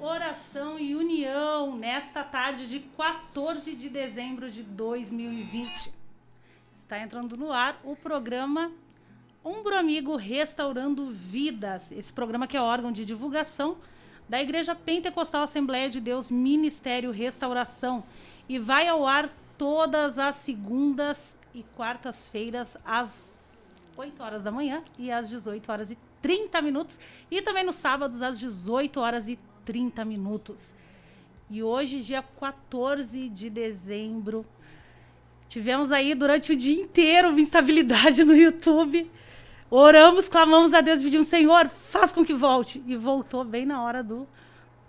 oração e união nesta tarde de 14 de dezembro de 2020. Está entrando no ar o programa Ombro Amigo Restaurando Vidas. Esse programa que é órgão de divulgação da Igreja Pentecostal Assembleia de Deus Ministério Restauração e vai ao ar todas as segundas e quartas-feiras às 8 horas da manhã e às 18 horas e 30 minutos e também nos sábados às 18 horas e 30 minutos. E hoje, dia 14 de dezembro, tivemos aí durante o dia inteiro uma instabilidade no YouTube. Oramos, clamamos a Deus, pedimos, Senhor, faz com que volte. E voltou bem na hora do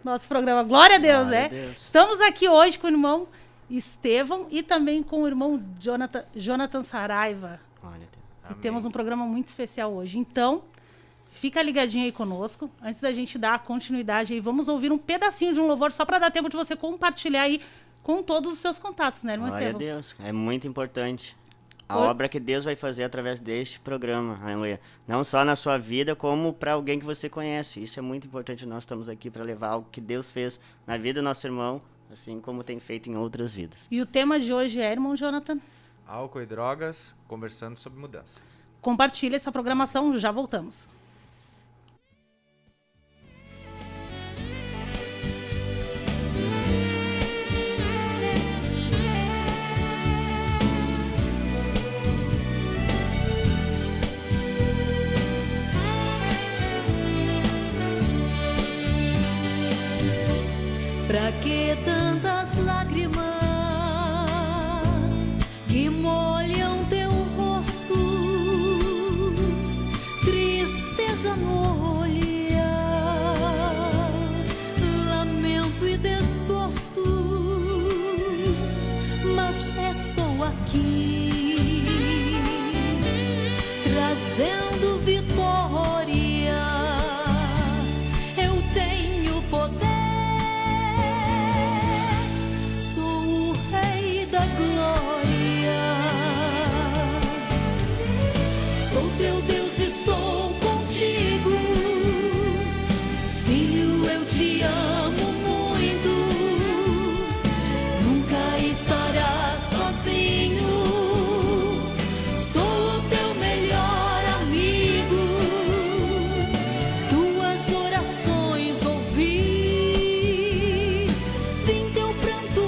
nosso programa. Glória a Deus, Glória né? a Deus. Estamos aqui hoje com o irmão Estevão e também com o irmão Jonathan Saraiva. Glória a Deus. E temos um programa muito especial hoje. Então, fica ligadinho aí conosco. Antes da gente dar a continuidade aí, vamos ouvir um pedacinho de um louvor só para dar tempo de você compartilhar aí com todos os seus contatos, né, irmão Glória a Estevão? Deus. É muito importante. A Oi? obra que Deus vai fazer através deste programa, aleluia. Não só na sua vida, como para alguém que você conhece. Isso é muito importante. Nós estamos aqui para levar algo que Deus fez na vida do nosso irmão, assim como tem feito em outras vidas. E o tema de hoje é, irmão Jonathan, Álcool e drogas, conversando sobre mudança. compartilha essa programação, já voltamos. Pra que tantas lágrimas que molham teu rosto, tristeza no olhar, lamento e desgosto, mas estou aqui trazendo vitória. Eu tenho poder. Sou teu Deus, estou contigo. Filho, eu te amo muito. Nunca estarás sozinho. Sou o teu melhor amigo. Tuas orações ouvi. Vim teu pranto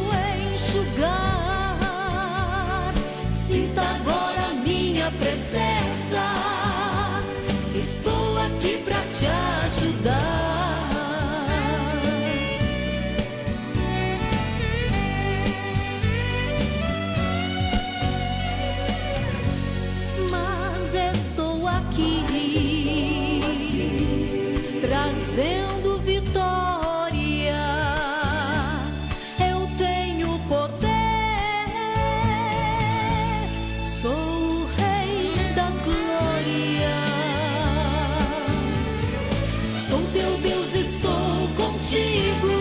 enxugar. Sinta agora a minha presença. Estou aqui pra te ajudar. Mas estou aqui trazendo vitória. Eu tenho poder. Sou o Rei da Glória. Sou teu Deus, estou contigo.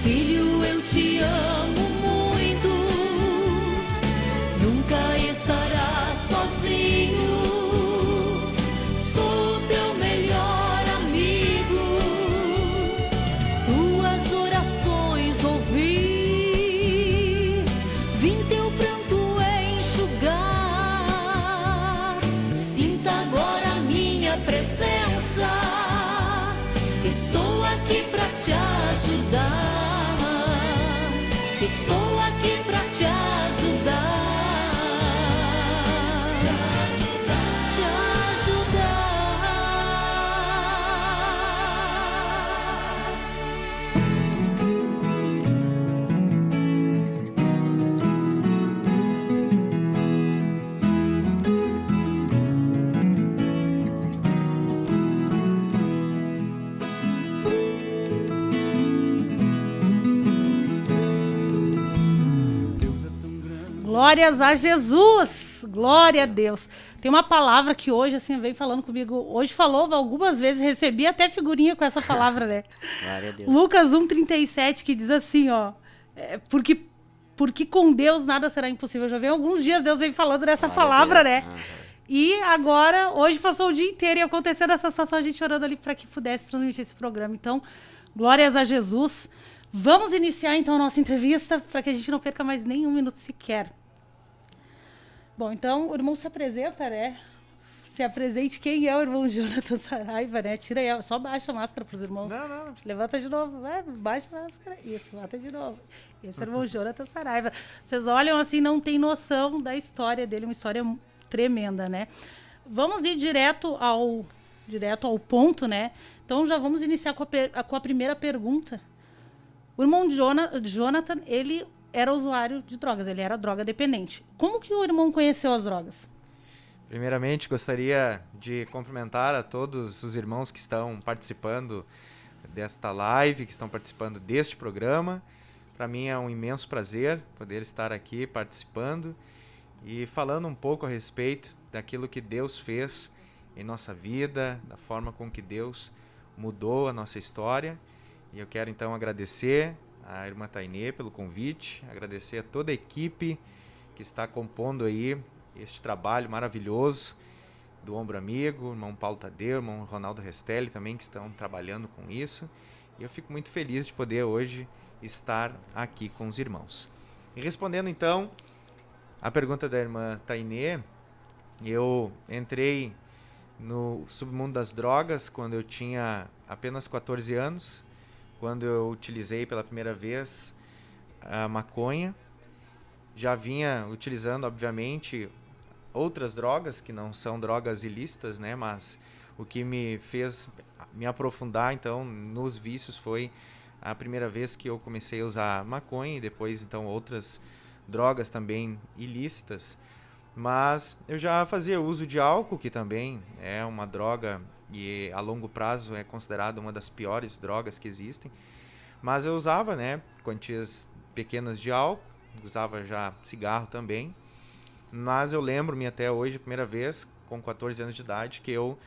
Filho, eu te amo muito. Nunca estarás sozinho. Sou o teu melhor amigo. Tuas orações ouvi. Vim teu pranto enxugar. Sinta agora a minha presença. Estou aqui pra te ajudar. Estou aqui pra te ajudar. Te ajudar. Te Glórias a Jesus! Glória a Deus! Tem uma palavra que hoje, assim, veio falando comigo. Hoje falou algumas vezes, recebi até figurinha com essa palavra, né? Glória a Deus. Lucas 1,37, que diz assim, ó. Porque com Deus nada será impossível. Já vem alguns dias Deus vem falando nessa Glória a palavra, Deus. né? E agora, hoje passou o dia inteiro e acontecendo essa situação, a gente orando ali para que pudesse transmitir esse programa. Então, glórias a Jesus. Vamos iniciar então a nossa entrevista para que a gente não perca mais nem um minuto sequer. Bom, então o irmão se apresenta, né? Se apresente quem é o irmão Jonathan Saraiva, né? Tira aí, só baixa a máscara para os irmãos. Não. Levanta de novo, baixa a máscara. Isso, bota de novo. Esse é o irmão Jonathan Saraiva. Vocês olham assim, não tem noção da história dele, uma história tremenda, né? Vamos ir direto ao ponto, né? Então já vamos iniciar com a primeira pergunta. O irmão Jonathan, ele era usuário de drogas, ele era droga dependente. Como que o irmão conheceu as drogas? Primeiramente, gostaria de cumprimentar a todos os irmãos que estão participando desta live, que estão participando deste programa. Para mim é um imenso prazer poder estar aqui participando e falando um pouco a respeito daquilo que Deus fez em nossa vida, da forma com que Deus mudou a nossa história. E eu quero então agradecer à irmã Tainê pelo convite, agradecer a toda a equipe que está compondo aí este trabalho maravilhoso do Ombro Amigo, o irmão Paulo Tadeu, o irmão Ronaldo Restelli também, que estão trabalhando com isso. E eu fico muito feliz de poder hoje estar aqui com os irmãos. E respondendo então a pergunta da irmã Tainê, eu entrei no submundo das drogas quando eu tinha apenas 14 anos, quando eu utilizei pela primeira vez a maconha. Já vinha utilizando, obviamente, outras drogas que não são drogas ilícitas, né? Mas o que me fez me aprofundar, então, nos vícios foi a primeira vez que eu comecei a usar maconha e depois, então, outras drogas também ilícitas. Mas eu já fazia uso de álcool, que também é uma droga e a longo prazo é considerada uma das piores drogas que existem. Mas eu usava, né, quantias pequenas de álcool, usava já cigarro também. Mas eu lembro-me até hoje, a primeira vez, com 14 anos de idade, que eu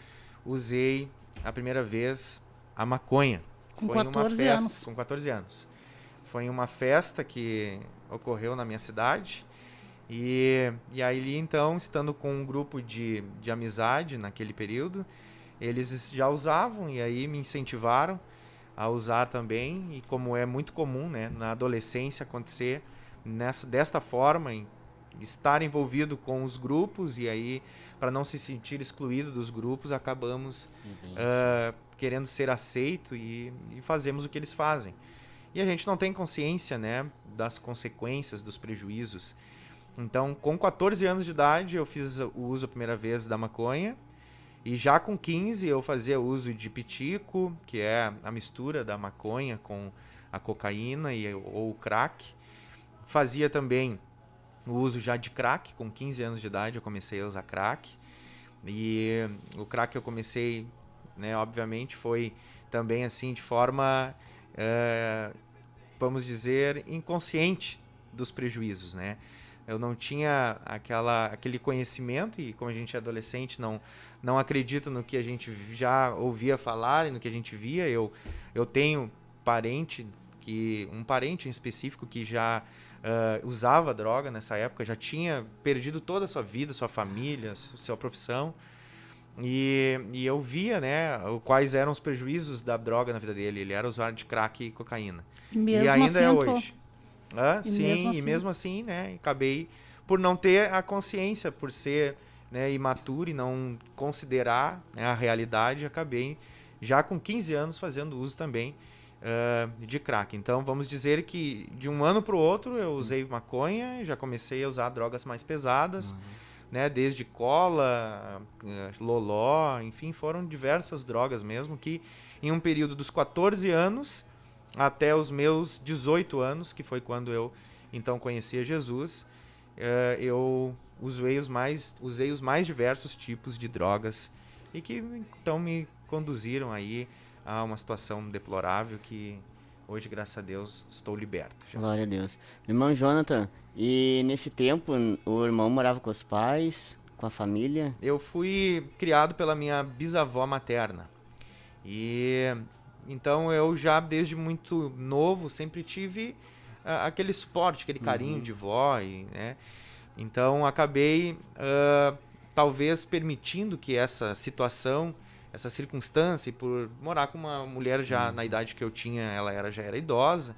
usei a primeira vez a maconha. Com Foi 14 numa festa, anos. com 14 anos. Foi em uma festa que ocorreu na minha cidade. E aí, então, estando com um grupo de amizade naquele período, eles já usavam e aí me incentivaram a usar também. E como é muito comum, né, na adolescência acontecer desta forma, em estar envolvido com os grupos, e aí, para não se sentir excluído dos grupos, acabamos querendo ser aceito e fazemos o que eles fazem. E a gente não tem consciência, né, das consequências, dos prejuízos. Então, com 14 anos de idade, eu fiz o uso a primeira vez da maconha. E já com 15, eu fazia uso de pitico, que é a mistura da maconha com a cocaína ou o crack. Fazia também o uso já de crack. Com 15 anos de idade, eu comecei a usar crack. E o crack eu comecei, né, obviamente, foi também assim de forma, vamos dizer, inconsciente dos prejuízos, né? Eu não tinha aquele conhecimento e como a gente é adolescente não acredita no que a gente já ouvia falar e no que a gente via. Eu tenho um parente em específico que já usava droga nessa época, já tinha perdido toda a sua vida, sua família, sua profissão. E eu via, né, quais eram os prejuízos da droga na vida dele. Ele era usuário de crack e cocaína. E ainda assim é entrou. hoje. Sim, e mesmo assim, né, acabei por não ter a consciência, por ser, né, imaturo e não considerar, né, a realidade, acabei já com 15 anos fazendo uso também de crack. Então, vamos dizer que de um ano para o outro eu usei maconha, já comecei a usar drogas mais pesadas, né, desde cola, loló, enfim, foram diversas drogas mesmo que em um período dos 14 anos até os meus 18 anos, que foi quando eu então conheci a Jesus, eu usei os mais diversos tipos de drogas e que então me conduziram aí a uma situação deplorável que hoje, graças a Deus, estou liberto. Glória a Deus. Irmão Jonathan, e nesse tempo o irmão morava com os pais, com a família? Eu fui criado pela minha bisavó materna e então eu já desde muito novo sempre tive aquele suporte, aquele carinho de vó, né? Então acabei talvez permitindo que essa situação, essa circunstância, e por morar com uma mulher já na idade que eu tinha, ela já era idosa,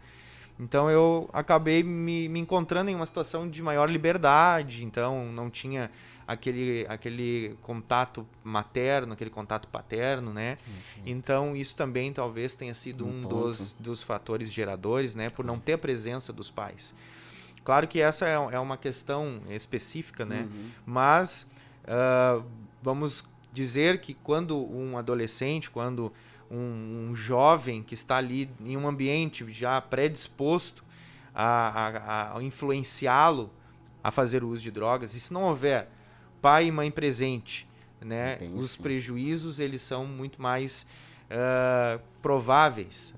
então eu acabei me encontrando em uma situação de maior liberdade, então não tinha aquele contato materno, aquele contato paterno, né? Então isso também talvez tenha sido um dos fatores geradores, né? Por não ter a presença dos pais. Claro que essa é uma questão específica, né? Mas vamos dizer que quando um adolescente, quando um jovem que está ali em um ambiente já predisposto a influenciá-lo a fazer o uso de drogas, e se não houver pai e mãe presente, né, os prejuízos eles são muito mais prováveis,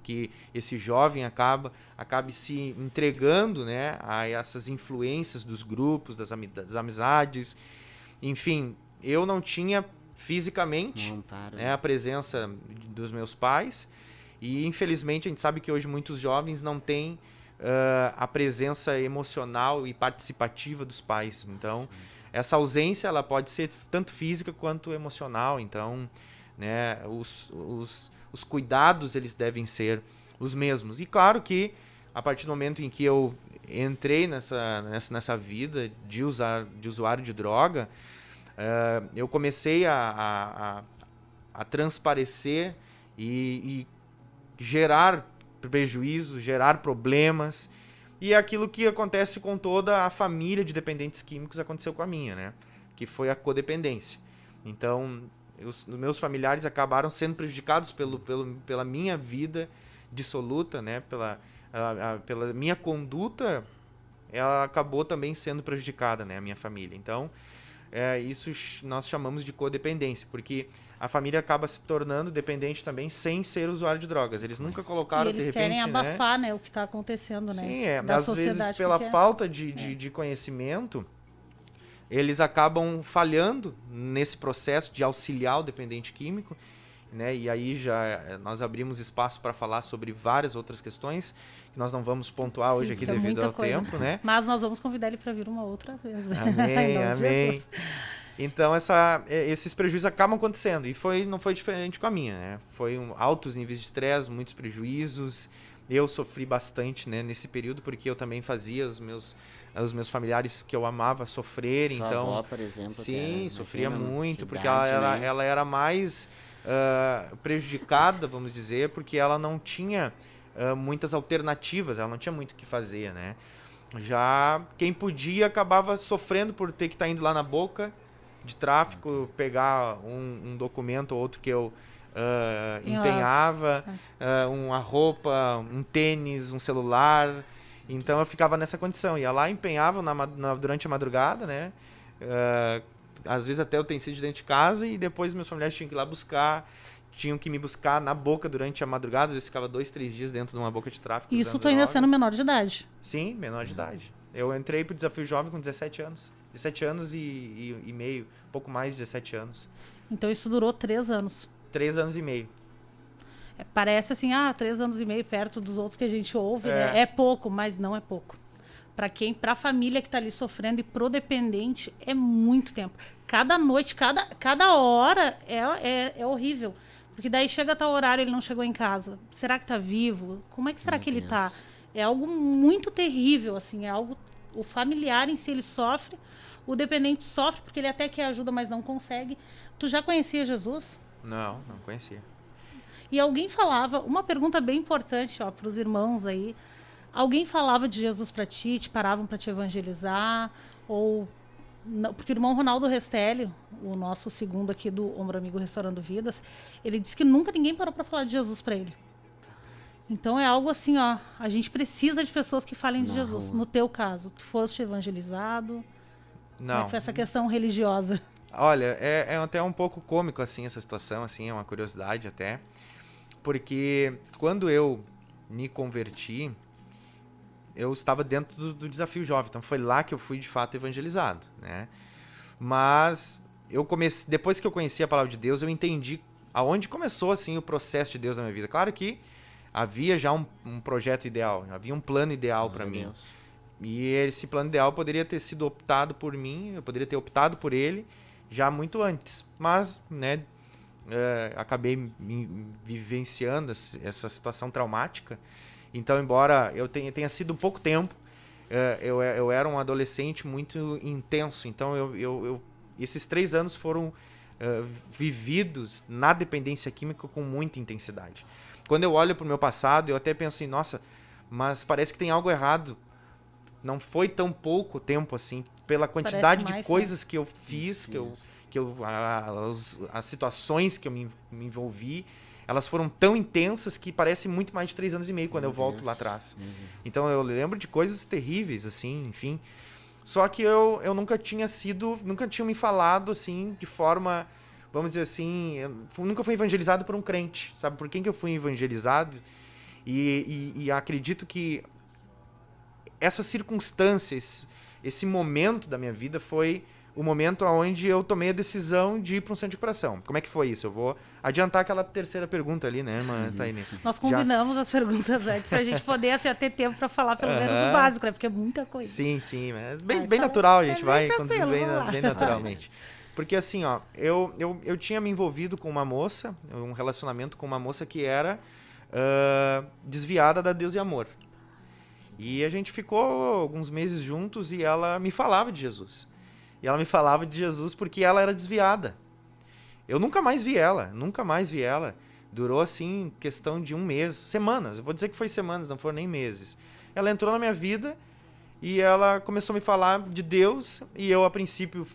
que esse jovem acabe se entregando, né, a essas influências dos grupos, das amizades. Enfim, eu não tinha fisicamente, né, a presença dos meus pais, e infelizmente a gente sabe que hoje muitos jovens não têm a presença emocional e participativa dos pais. Então, essa ausência ela pode ser tanto física quanto emocional. Então, né, os cuidados eles devem ser os mesmos. E claro que a partir do momento em que eu entrei nessa vida de usuário de droga, eu comecei a transparecer e gerar prejuízos, gerar problemas. E aquilo que acontece com toda a família de dependentes químicos aconteceu com a minha, né? Que foi a codependência. Então, os meus familiares acabaram sendo prejudicados pela minha vida dissoluta, né? Pela minha conduta, ela acabou também sendo prejudicada, né? A minha família. Então, isso nós chamamos de codependência, porque a família acaba se tornando dependente também sem ser usuário de drogas. Eles nunca colocaram, de repente, querem abafar, né, o que está acontecendo, né? Sim, da às sociedade, vezes pela falta de conhecimento, eles acabam falhando nesse processo de auxiliar o dependente químico, né? E aí nós abrimos espaço para falar sobre várias outras questões que nós não vamos pontuar hoje aqui devido ao tempo, né? Mas nós vamos convidar ele para vir uma outra vez. Amém, amém. Então esses prejuízos acabam acontecendo, e não foi diferente com a minha, né? Foi altos níveis de estresse, muitos prejuízos. Eu sofri bastante, né, nesse período, porque eu também fazia os meus familiares que eu amava sofrerem. Sua Então, avó, por exemplo, sim, sofria muito, porque idade, ela era mais prejudicada, vamos dizer, porque ela não tinha muitas alternativas, ela não tinha muito o que fazer, né? Já quem podia acabava sofrendo por ter que estar indo lá na boca de tráfico, pegar um documento ou outro que eu empenhava, uma roupa, um tênis, um celular. Então eu ficava nessa condição. Ia lá, empenhava durante a madrugada, né? Às vezes até utensílios dentro de casa, e depois meus familiares tinham que ir lá buscar. Tinham que me buscar na boca durante a madrugada. Às vezes ficava 2, 3 dias dentro de uma boca de tráfico. Isso tu ainda sendo menor de idade? Sim, menor de idade. Eu entrei pro Desafio Jovem com 17 anos. 17 anos e meio. Pouco mais de 17 anos. Então isso durou 3 anos. 3 anos e meio. Parece assim, 3 anos e meio perto dos outros que a gente ouve, né? É pouco, mas não é pouco. Para a família que está ali sofrendo e pro dependente, é muito tempo. Cada noite, cada hora é horrível. Porque daí chega tal horário, ele não chegou em casa. Será que está vivo? Como é que será que ele está? É algo muito terrível, assim. É algo... O familiar em si, ele sofre. O dependente sofre porque ele até quer ajuda, mas não consegue. Tu já conhecia Jesus? Não conhecia. E alguém falava... Uma pergunta bem importante para os irmãos aí. Alguém falava de Jesus para ti? Te paravam para te evangelizar? Ou... Porque o irmão Ronaldo Restelli, o nosso segundo aqui do Ombro Amigo Restaurando Vidas, ele disse que nunca ninguém parou para falar de Jesus para ele. Então é algo assim, a gente precisa de pessoas que falem de Jesus. No teu caso, tu foste evangelizado? Não. Como é que foi essa questão religiosa? Olha, é até um pouco cômico assim essa situação, assim, é uma curiosidade até, porque quando eu me converti, eu estava dentro do Desafio Jovem, então foi lá que eu fui de fato evangelizado, né? Mas depois que eu conheci a palavra de Deus, eu entendi aonde começou assim o processo de Deus na minha vida. Claro que havia já um projeto ideal, havia um plano ideal para mim. E esse plano ideal poderia ter sido optado por mim, eu poderia ter optado por ele já muito antes. Mas, né, acabei vivenciando essa situação traumática. Então, embora eu tenha sido pouco tempo, eu era um adolescente muito intenso. Então, esses 3 anos foram vividos na dependência química com muita intensidade. Quando eu olho para o meu passado, eu até penso assim, nossa, mas parece que tem algo errado. Não foi tão pouco tempo assim, pela quantidade de coisas, né, que eu fiz, as situações que eu me envolvi, elas foram tão intensas que parece muito mais de 3 anos e meio quando eu volto lá atrás. Então eu lembro de coisas terríveis, assim, enfim. Só que eu nunca tinha me falado assim, de forma, vamos dizer assim, nunca fui evangelizado por um crente. Sabe por quem que eu fui evangelizado? E acredito que essa circunstância, esse momento da minha vida foi o momento onde eu tomei a decisão de ir para um centro de coração. Como é que foi isso? Eu vou adiantar aquela terceira pergunta ali, né, Taine? Nós combinamos as perguntas antes para a gente poder assim, ter tempo para falar pelo menos o básico, né? Porque é muita coisa. Sim, mas bem natural, a gente vai conduzir bem lá. naturalmente. Porque assim, ó, eu tinha me envolvido com uma moça, um relacionamento com uma moça que era desviada da Deus e Amor. E a gente ficou alguns meses juntos e ela me falava de Jesus. E ela me falava de Jesus porque ela era desviada. Eu nunca mais vi ela. Durou, assim, questão de 1 mês, semanas. Eu vou dizer que foi semanas, não foram nem meses. Ela entrou na minha vida e ela começou a me falar de Deus. E eu, a princípio,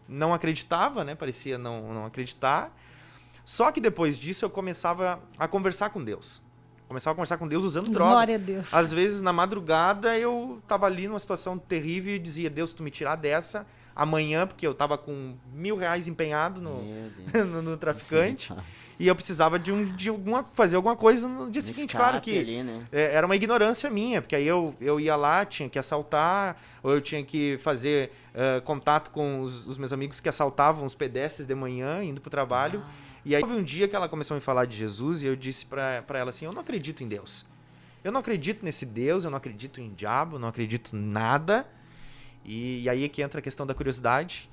não acreditava, né? Parecia não acreditar. Só que depois disso eu começava a conversar com Deus. Começava a conversar com Deus usando droga. Glória a Deus. Às vezes, na madrugada, eu tava ali numa situação terrível e dizia, Deus, tu me tirar dessa amanhã, porque eu tava com R$1.000 empenhado no traficante. E eu precisava fazer alguma coisa no dia seguinte. Claro que ali, né? Era uma ignorância minha, porque aí eu ia lá, tinha que assaltar, ou eu tinha que fazer contato com os meus amigos que assaltavam os pedestres de manhã, indo pro trabalho. E aí houve um dia que ela começou a me falar de Jesus e eu disse pra ela assim, eu não acredito em Deus. Eu não acredito nesse Deus, eu não acredito em diabo, eu não acredito em nada. E aí é que entra a questão da curiosidade.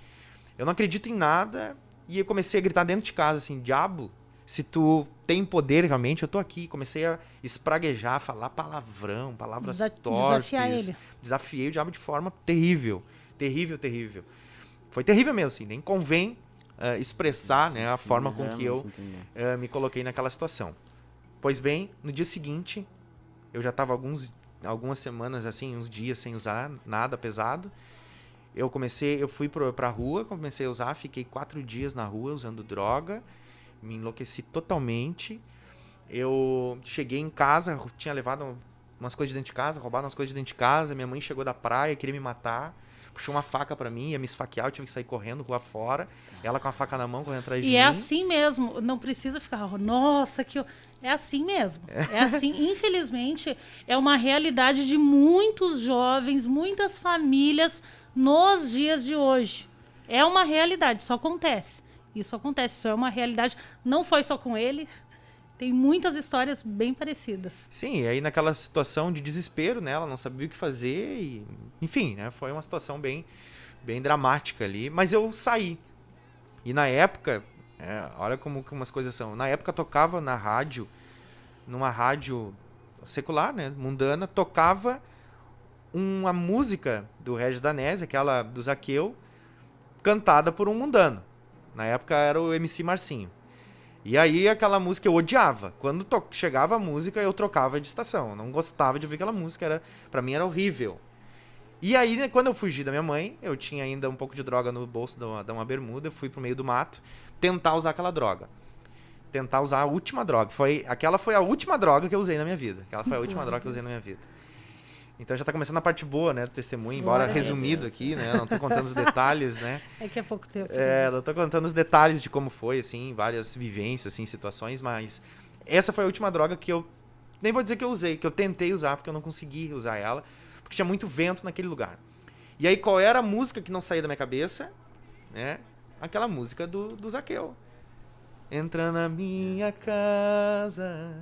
Eu não acredito em nada. E eu comecei a gritar dentro de casa assim, diabo, se tu tem poder realmente, eu tô aqui. Comecei a espraguejar, falar palavrão, palavras torpes. Desafiar ele. Desafiei o diabo de forma terrível. Terrível. Foi terrível mesmo, assim. Nem convém expressar, né, a forma com que eu me coloquei naquela situação. Pois bem, no dia seguinte, eu já estava algumas semanas, assim, uns dias sem usar nada pesado. Eu fui pra rua, comecei a usar, fiquei 4 dias na rua usando droga, me enlouqueci totalmente. Eu cheguei em casa, tinha levado umas coisas de dentro de casa, roubado umas coisas de dentro de casa, minha mãe chegou da praia, queria me matar, puxou uma faca pra mim, ia me esfaquear, eu tive que sair correndo rua fora, ela com a faca na mão, correndo atrás de mim. E é assim mesmo, não precisa ficar, nossa, é assim mesmo. É assim, infelizmente, é uma realidade de muitos jovens, muitas famílias nos dias de hoje. É uma realidade, isso acontece. Isso é uma realidade. Não foi só com ele, tem muitas histórias bem parecidas. Sim, e aí naquela situação de desespero, né, ela não sabia o que fazer, e, enfim, né, foi uma situação bem dramática ali, mas eu saí. E na época, olha como umas coisas são, na época tocava na rádio, numa rádio secular, né, mundana, tocava uma música do Regis Danese, aquela do Zaqueu, cantada por um mundano. Na época era o MC Marcinho. E aí aquela música eu odiava. Quando chegava a música, eu trocava de estação. Eu não gostava de ouvir aquela música, pra mim era horrível. E aí, né, quando eu fugi da minha mãe, eu tinha ainda um pouco de droga no bolso de uma bermuda, eu fui pro meio do mato tentar usar aquela droga. Tentar usar a última droga. Aquela foi a última droga que eu usei na minha vida. Então já tá começando a parte boa, né, do testemunho, embora resumido aqui, né, não tô contando os detalhes, né. É que é pouco tempo. Não tô contando os detalhes de como foi, assim, várias vivências, assim, situações, mas essa foi a última droga que eu, nem vou dizer que eu usei, que eu tentei usar, porque eu não consegui usar ela, porque tinha muito vento naquele lugar. E aí qual era a música que não saía da minha cabeça, né, aquela música do Zaqueu. Entra na minha casa,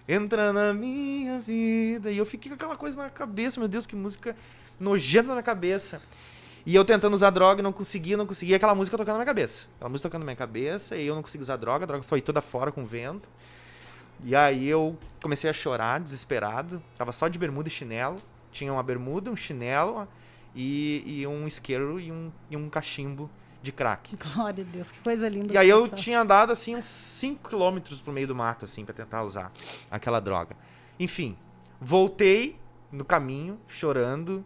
entra na minha vida. E eu fiquei com aquela coisa na cabeça, meu Deus, que música nojenta na minha cabeça. E eu tentando usar droga e não conseguia, aquela música tocando na minha cabeça. Aquela música tocando na minha cabeça e eu não consegui usar droga, a droga foi toda fora com o vento. E aí eu comecei a chorar, desesperado. Tava só de bermuda e chinelo. Tinha uma bermuda, um chinelo e um isqueiro e um cachimbo de crack. Glória a Deus, que coisa linda. E aí eu que você tinha andado assim uns 5 quilômetros pro meio do mato, assim, pra tentar usar aquela droga. Enfim, voltei no caminho, chorando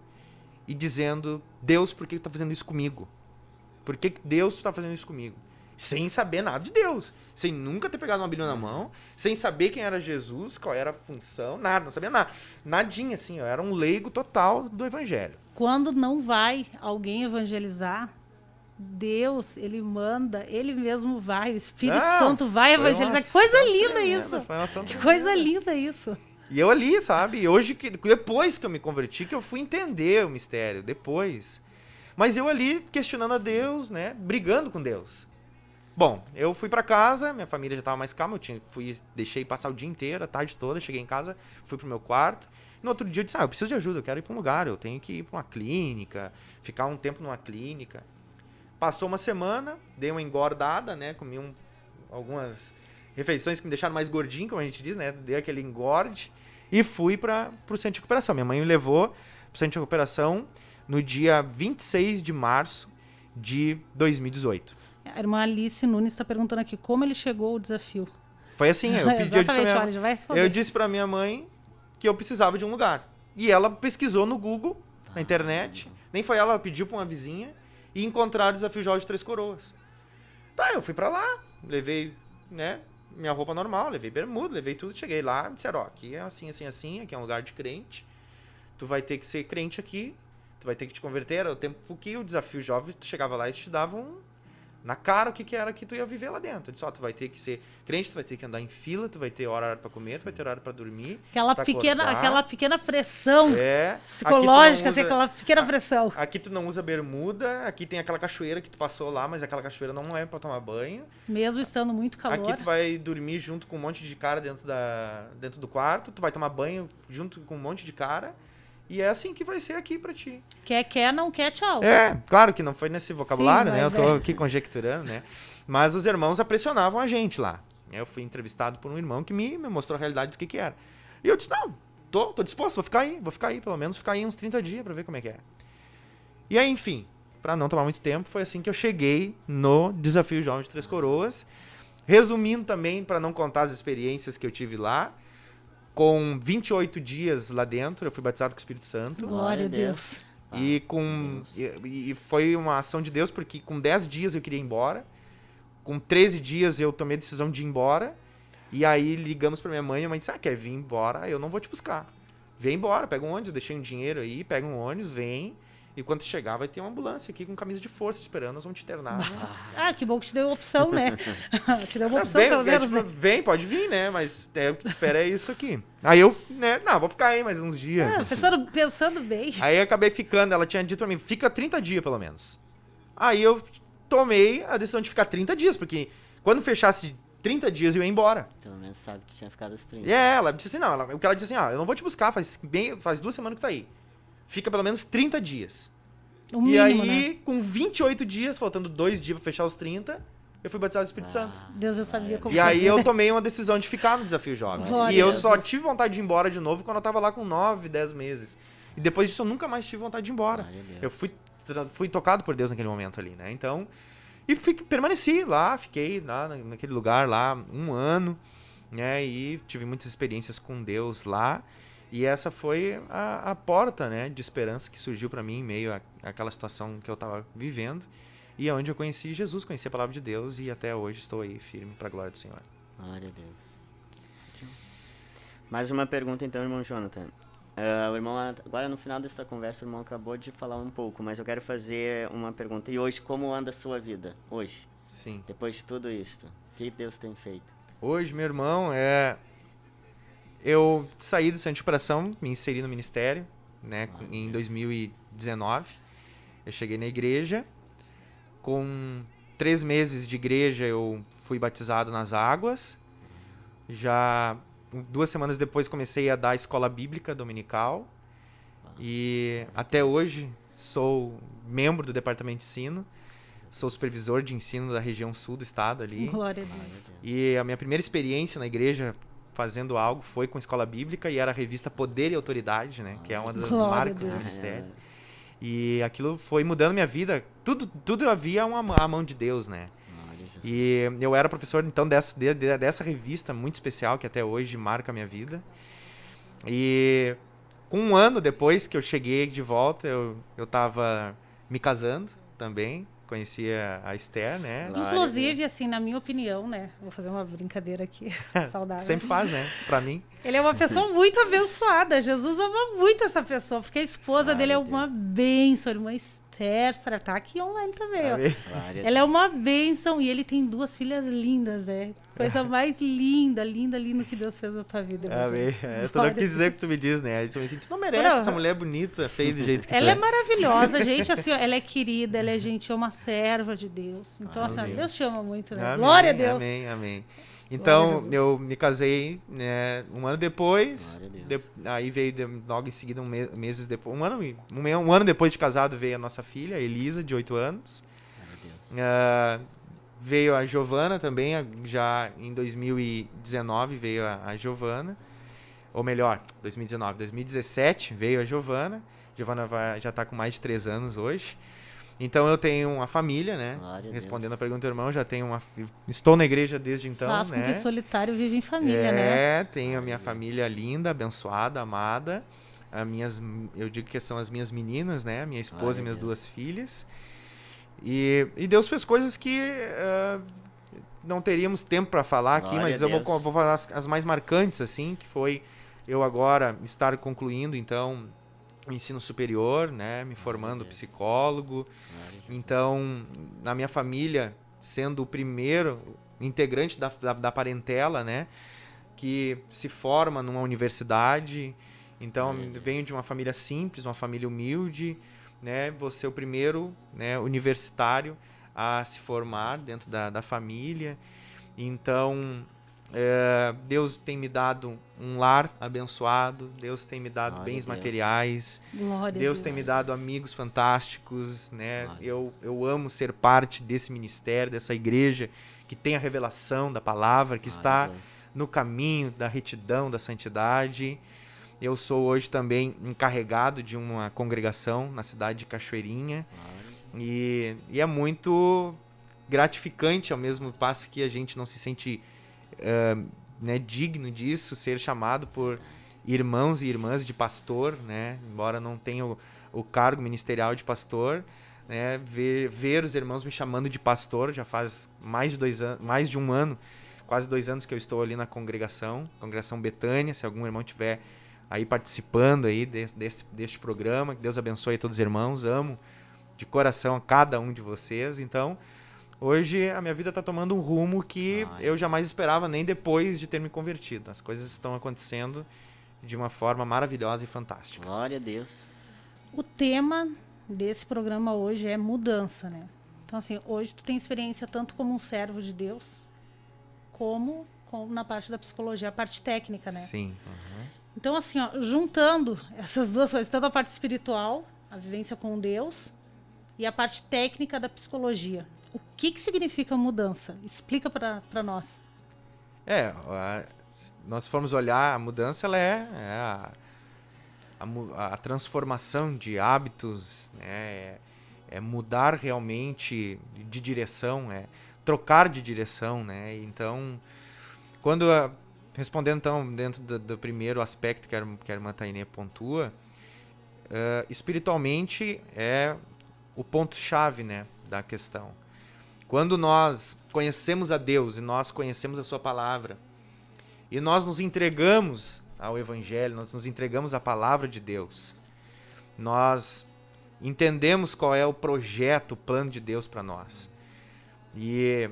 e dizendo, Deus, por que tu tá fazendo isso comigo? Por que Deus tá fazendo isso comigo? Sem saber nada de Deus, sem nunca ter pegado uma Bíblia na mão, sem saber quem era Jesus, qual era a função, nada, não sabia nada. Nadinha, assim, eu era um leigo total do evangelho. Quando não vai alguém evangelizar, Deus, ele manda, ele mesmo vai, o Espírito Santo vai evangelizar. Que coisa linda isso! Que coisa linda isso! E eu ali, sabe? Hoje, depois que eu me converti, que eu fui entender o mistério, depois. Mas eu ali questionando a Deus, né? Brigando com Deus. Bom, eu fui pra casa, minha família já tava mais calma, deixei passar o dia inteiro, a tarde toda, cheguei em casa, fui pro meu quarto. No outro dia eu disse, eu preciso de ajuda, eu quero ir pra um lugar, eu tenho que ir pra uma clínica, ficar um tempo numa clínica. Passou uma semana, dei uma engordada, né? Comi algumas refeições que me deixaram mais gordinho, como a gente diz, né? Dei aquele engorde e fui pro centro de recuperação. Minha mãe me levou pro centro de recuperação no dia 26 de março de 2018. A irmã Alice Nunes está perguntando aqui como ele chegou ao desafio. Foi assim, eu disse pra minha mãe que eu precisava de um lugar. E ela pesquisou no Google, na internet, nem foi ela pediu pra uma vizinha, e encontrar o Desafio Jovem de Três Coroas. Tá, eu fui pra lá, levei, né, minha roupa normal, levei bermuda, levei tudo, cheguei lá, disseram, aqui é assim, assim, assim, aqui é um lugar de crente, tu vai ter que ser crente aqui, tu vai ter que te converter, era o tempo que o Desafio Jovem, tu chegava lá e te davam na cara o que era que tu ia viver lá dentro. Eu disse, tu vai ter que ser crente, tu vai ter que andar em fila, tu vai ter horário pra comer, tu vai ter horário pra dormir. Aquela pequena pressão psicológica, assim, aquela pequena pressão. Aqui tu não usa bermuda, aqui tem aquela cachoeira que tu passou lá, mas aquela cachoeira não é pra tomar banho. Mesmo estando muito calor. Aqui tu vai dormir junto com um monte de cara dentro do quarto, tu vai tomar banho junto com um monte de cara. E é assim que vai ser aqui pra ti. Quer, não quer, tchau. Claro que não foi nesse vocabulário, né? Eu tô é. aqui conjecturando, né? Mas os irmãos pressionavam a gente lá. Eu fui entrevistado por um irmão que me mostrou a realidade do que era. E eu disse, não, tô disposto, vou ficar aí, pelo menos ficar aí uns 30 dias pra ver como é que é. E aí, enfim, pra não tomar muito tempo, foi assim que eu cheguei no Desafio Jovem de Três Coroas. Resumindo também, pra não contar as experiências que eu tive lá, com 28 dias lá dentro, eu fui batizado com o Espírito Santo. Glória a Deus. E foi uma ação de Deus, porque com 10 dias eu queria ir embora. Com 13 dias eu tomei a decisão de ir embora. E aí ligamos pra minha mãe, e a mãe disse, quer vir embora? Eu não vou te buscar. Vem embora, pega um ônibus, eu deixei um dinheiro aí, pega um ônibus, vem. E quando chegar vai ter uma ambulância aqui com camisa de força esperando, nós vamos te internar. Que bom que te deu opção, né? Te deu uma opção, pelo menos. Tipo, vem, pode vir, né? Mas o que espera é isso aqui. Aí eu, né, vou ficar aí mais uns dias. Pensando bem. Aí eu acabei ficando, ela tinha dito pra mim, fica 30 dias pelo menos. Aí eu tomei a decisão de ficar 30 dias, porque quando fechasse 30 dias eu ia embora. Pelo menos sabe que tinha ficado os 30. Ela disse assim, ela disse assim, eu não vou te buscar, faz 2 semanas que tá aí. Fica pelo menos 30 dias. O mínimo, e aí, né? com 28 dias, faltando 2 dias pra fechar os 30, eu fui batizado do Espírito Santo. Deus já sabia como E aí eu tomei uma decisão de ficar no Desafio Jovem. Glória E eu a só Deus. tive vontade de ir embora de novo quando eu tava lá com 9, 10 meses. E depois disso eu nunca mais tive vontade de ir embora. Eu fui tocado por Deus naquele momento ali, né? Então, permaneci lá, fiquei lá naquele lugar lá 1 ano, né? E tive muitas experiências com Deus lá. E essa foi a porta, né, de esperança que surgiu para mim em meio àquela situação que eu estava vivendo. E é onde eu conheci Jesus, conheci a palavra de Deus e até hoje estou aí firme para a glória do Senhor. Glória a Deus. Mais uma pergunta então, irmão Jonathan. O irmão, agora no final desta conversa, o irmão acabou de falar um pouco, mas eu quero fazer uma pergunta. E hoje, como anda a sua vida? Hoje? Sim. Depois de tudo isso, o que Deus tem feito? Hoje, meu irmão, eu saí do centro de recuperação, me inseri no ministério, né, em 2019. Eu cheguei na igreja. Com 3 meses de igreja, eu fui batizado nas águas. Já 2 semanas depois comecei a dar escola bíblica dominical. E até hoje sou membro do departamento de ensino. Sou supervisor de ensino da região sul do estado ali. Glória a Deus. E a minha primeira experiência na igreja fazendo algo foi com escola bíblica, e era a revista Poder e Autoridade, né? Que é uma das Glória a marcas do Deus. ministério. E aquilo foi mudando minha vida. Tudo havia a mão de Deus, né? E eu era professor, então, dessa revista muito especial, que até hoje marca a minha vida. E com 1 ano depois que eu cheguei de volta, eu tava me casando também. Conheci a Esther, né? Inclusive, assim, na minha opinião, né? Vou fazer uma brincadeira aqui, saudável. Sempre faz, né? Pra mim. Ele é uma pessoa muito abençoada. Jesus ama muito essa pessoa, porque a esposa dele é uma bênção, irmã Esther, Sara, tá aqui online também, ó. Ela é uma bênção e ele tem 2 filhas lindas, né? Coisa mais linda que Deus fez na tua vida. Amém. Tu não quis dizer o que tu me diz, né? Tu não merece essa mulher bonita, feia do jeito que ela tu é maravilhosa, gente, assim, ó, ela é querida, ela é gentil, uma serva de Deus. Então, assim, ó, Deus te ama muito, né? Amém, Glória a Deus. Amém, amém. Então, eu me casei, né, 1 ano depois, aí veio logo em seguida, meses depois, um ano depois de casado, veio a nossa filha, a Elisa, de 8 anos. Veio a Giovana também, já em 2019 veio a Giovana, ou melhor, 2017 veio a Giovana. Giovana já está com mais de 3 anos hoje. Então eu tenho uma família, né? Respondendo a pergunta do irmão, estou na igreja desde então, Faz né? com que solitário vive em família, né? Tenho a minha família linda, abençoada, amada. Eu digo que são as minhas meninas, né? Minha esposa e minhas 2 filhas. E Deus fez coisas que não teríamos tempo para falar aqui, mas eu vou falar as mais marcantes, assim, que foi eu agora estar concluindo, então, o ensino superior, né, me formando psicólogo. Então, na minha família, sendo o primeiro integrante da parentela, né, que se forma numa universidade. Então, venho de uma família simples, uma família humilde, né, vou ser o primeiro, né, universitário a se formar dentro da família. Então, Deus tem me dado um lar abençoado, Deus tem me dado bens materiais, Deus tem me dado amigos fantásticos, né? Eu amo ser parte desse ministério, dessa igreja que tem a revelação da palavra, que está no caminho da retidão, da santidade. Eu sou hoje também encarregado de uma congregação na cidade de Cachoeirinha. E é muito gratificante, ao mesmo passo que a gente não se sente né, digno disso, ser chamado por irmãos e irmãs de pastor, né? Embora não tenha o cargo ministerial de pastor, né? Ver os irmãos me chamando de pastor, já faz mais de 1 ano, quase 2 anos que eu estou ali na congregação Betânia. Se algum irmão tiver aí participando aí deste programa, que Deus abençoe a todos os irmãos, amo de coração a cada um de vocês. Então, hoje a minha vida está tomando um rumo que eu jamais esperava, nem depois de ter me convertido. As coisas estão acontecendo de uma forma maravilhosa e fantástica. Glória a Deus. O tema desse programa hoje é mudança, né? Então, assim, hoje tu tem experiência tanto como um servo de Deus, como na parte da psicologia, a parte técnica, né? Sim. Então, assim, ó, juntando essas 2 coisas, tanto a parte espiritual, a vivência com Deus, e a parte técnica da psicologia. O que significa mudança? Explica para nós. Se nós formos olhar, a mudança ela é a transformação de hábitos, né? É mudar realmente de direção, trocar de direção, né? Então, respondendo então dentro do primeiro aspecto que a irmã Tainê pontua, espiritualmente é o ponto-chave, né, da questão. Quando nós conhecemos a Deus e nós conhecemos a sua palavra e nós nos entregamos ao Evangelho, nós nos entregamos à palavra de Deus, nós entendemos qual é o projeto, o plano de Deus para nós. E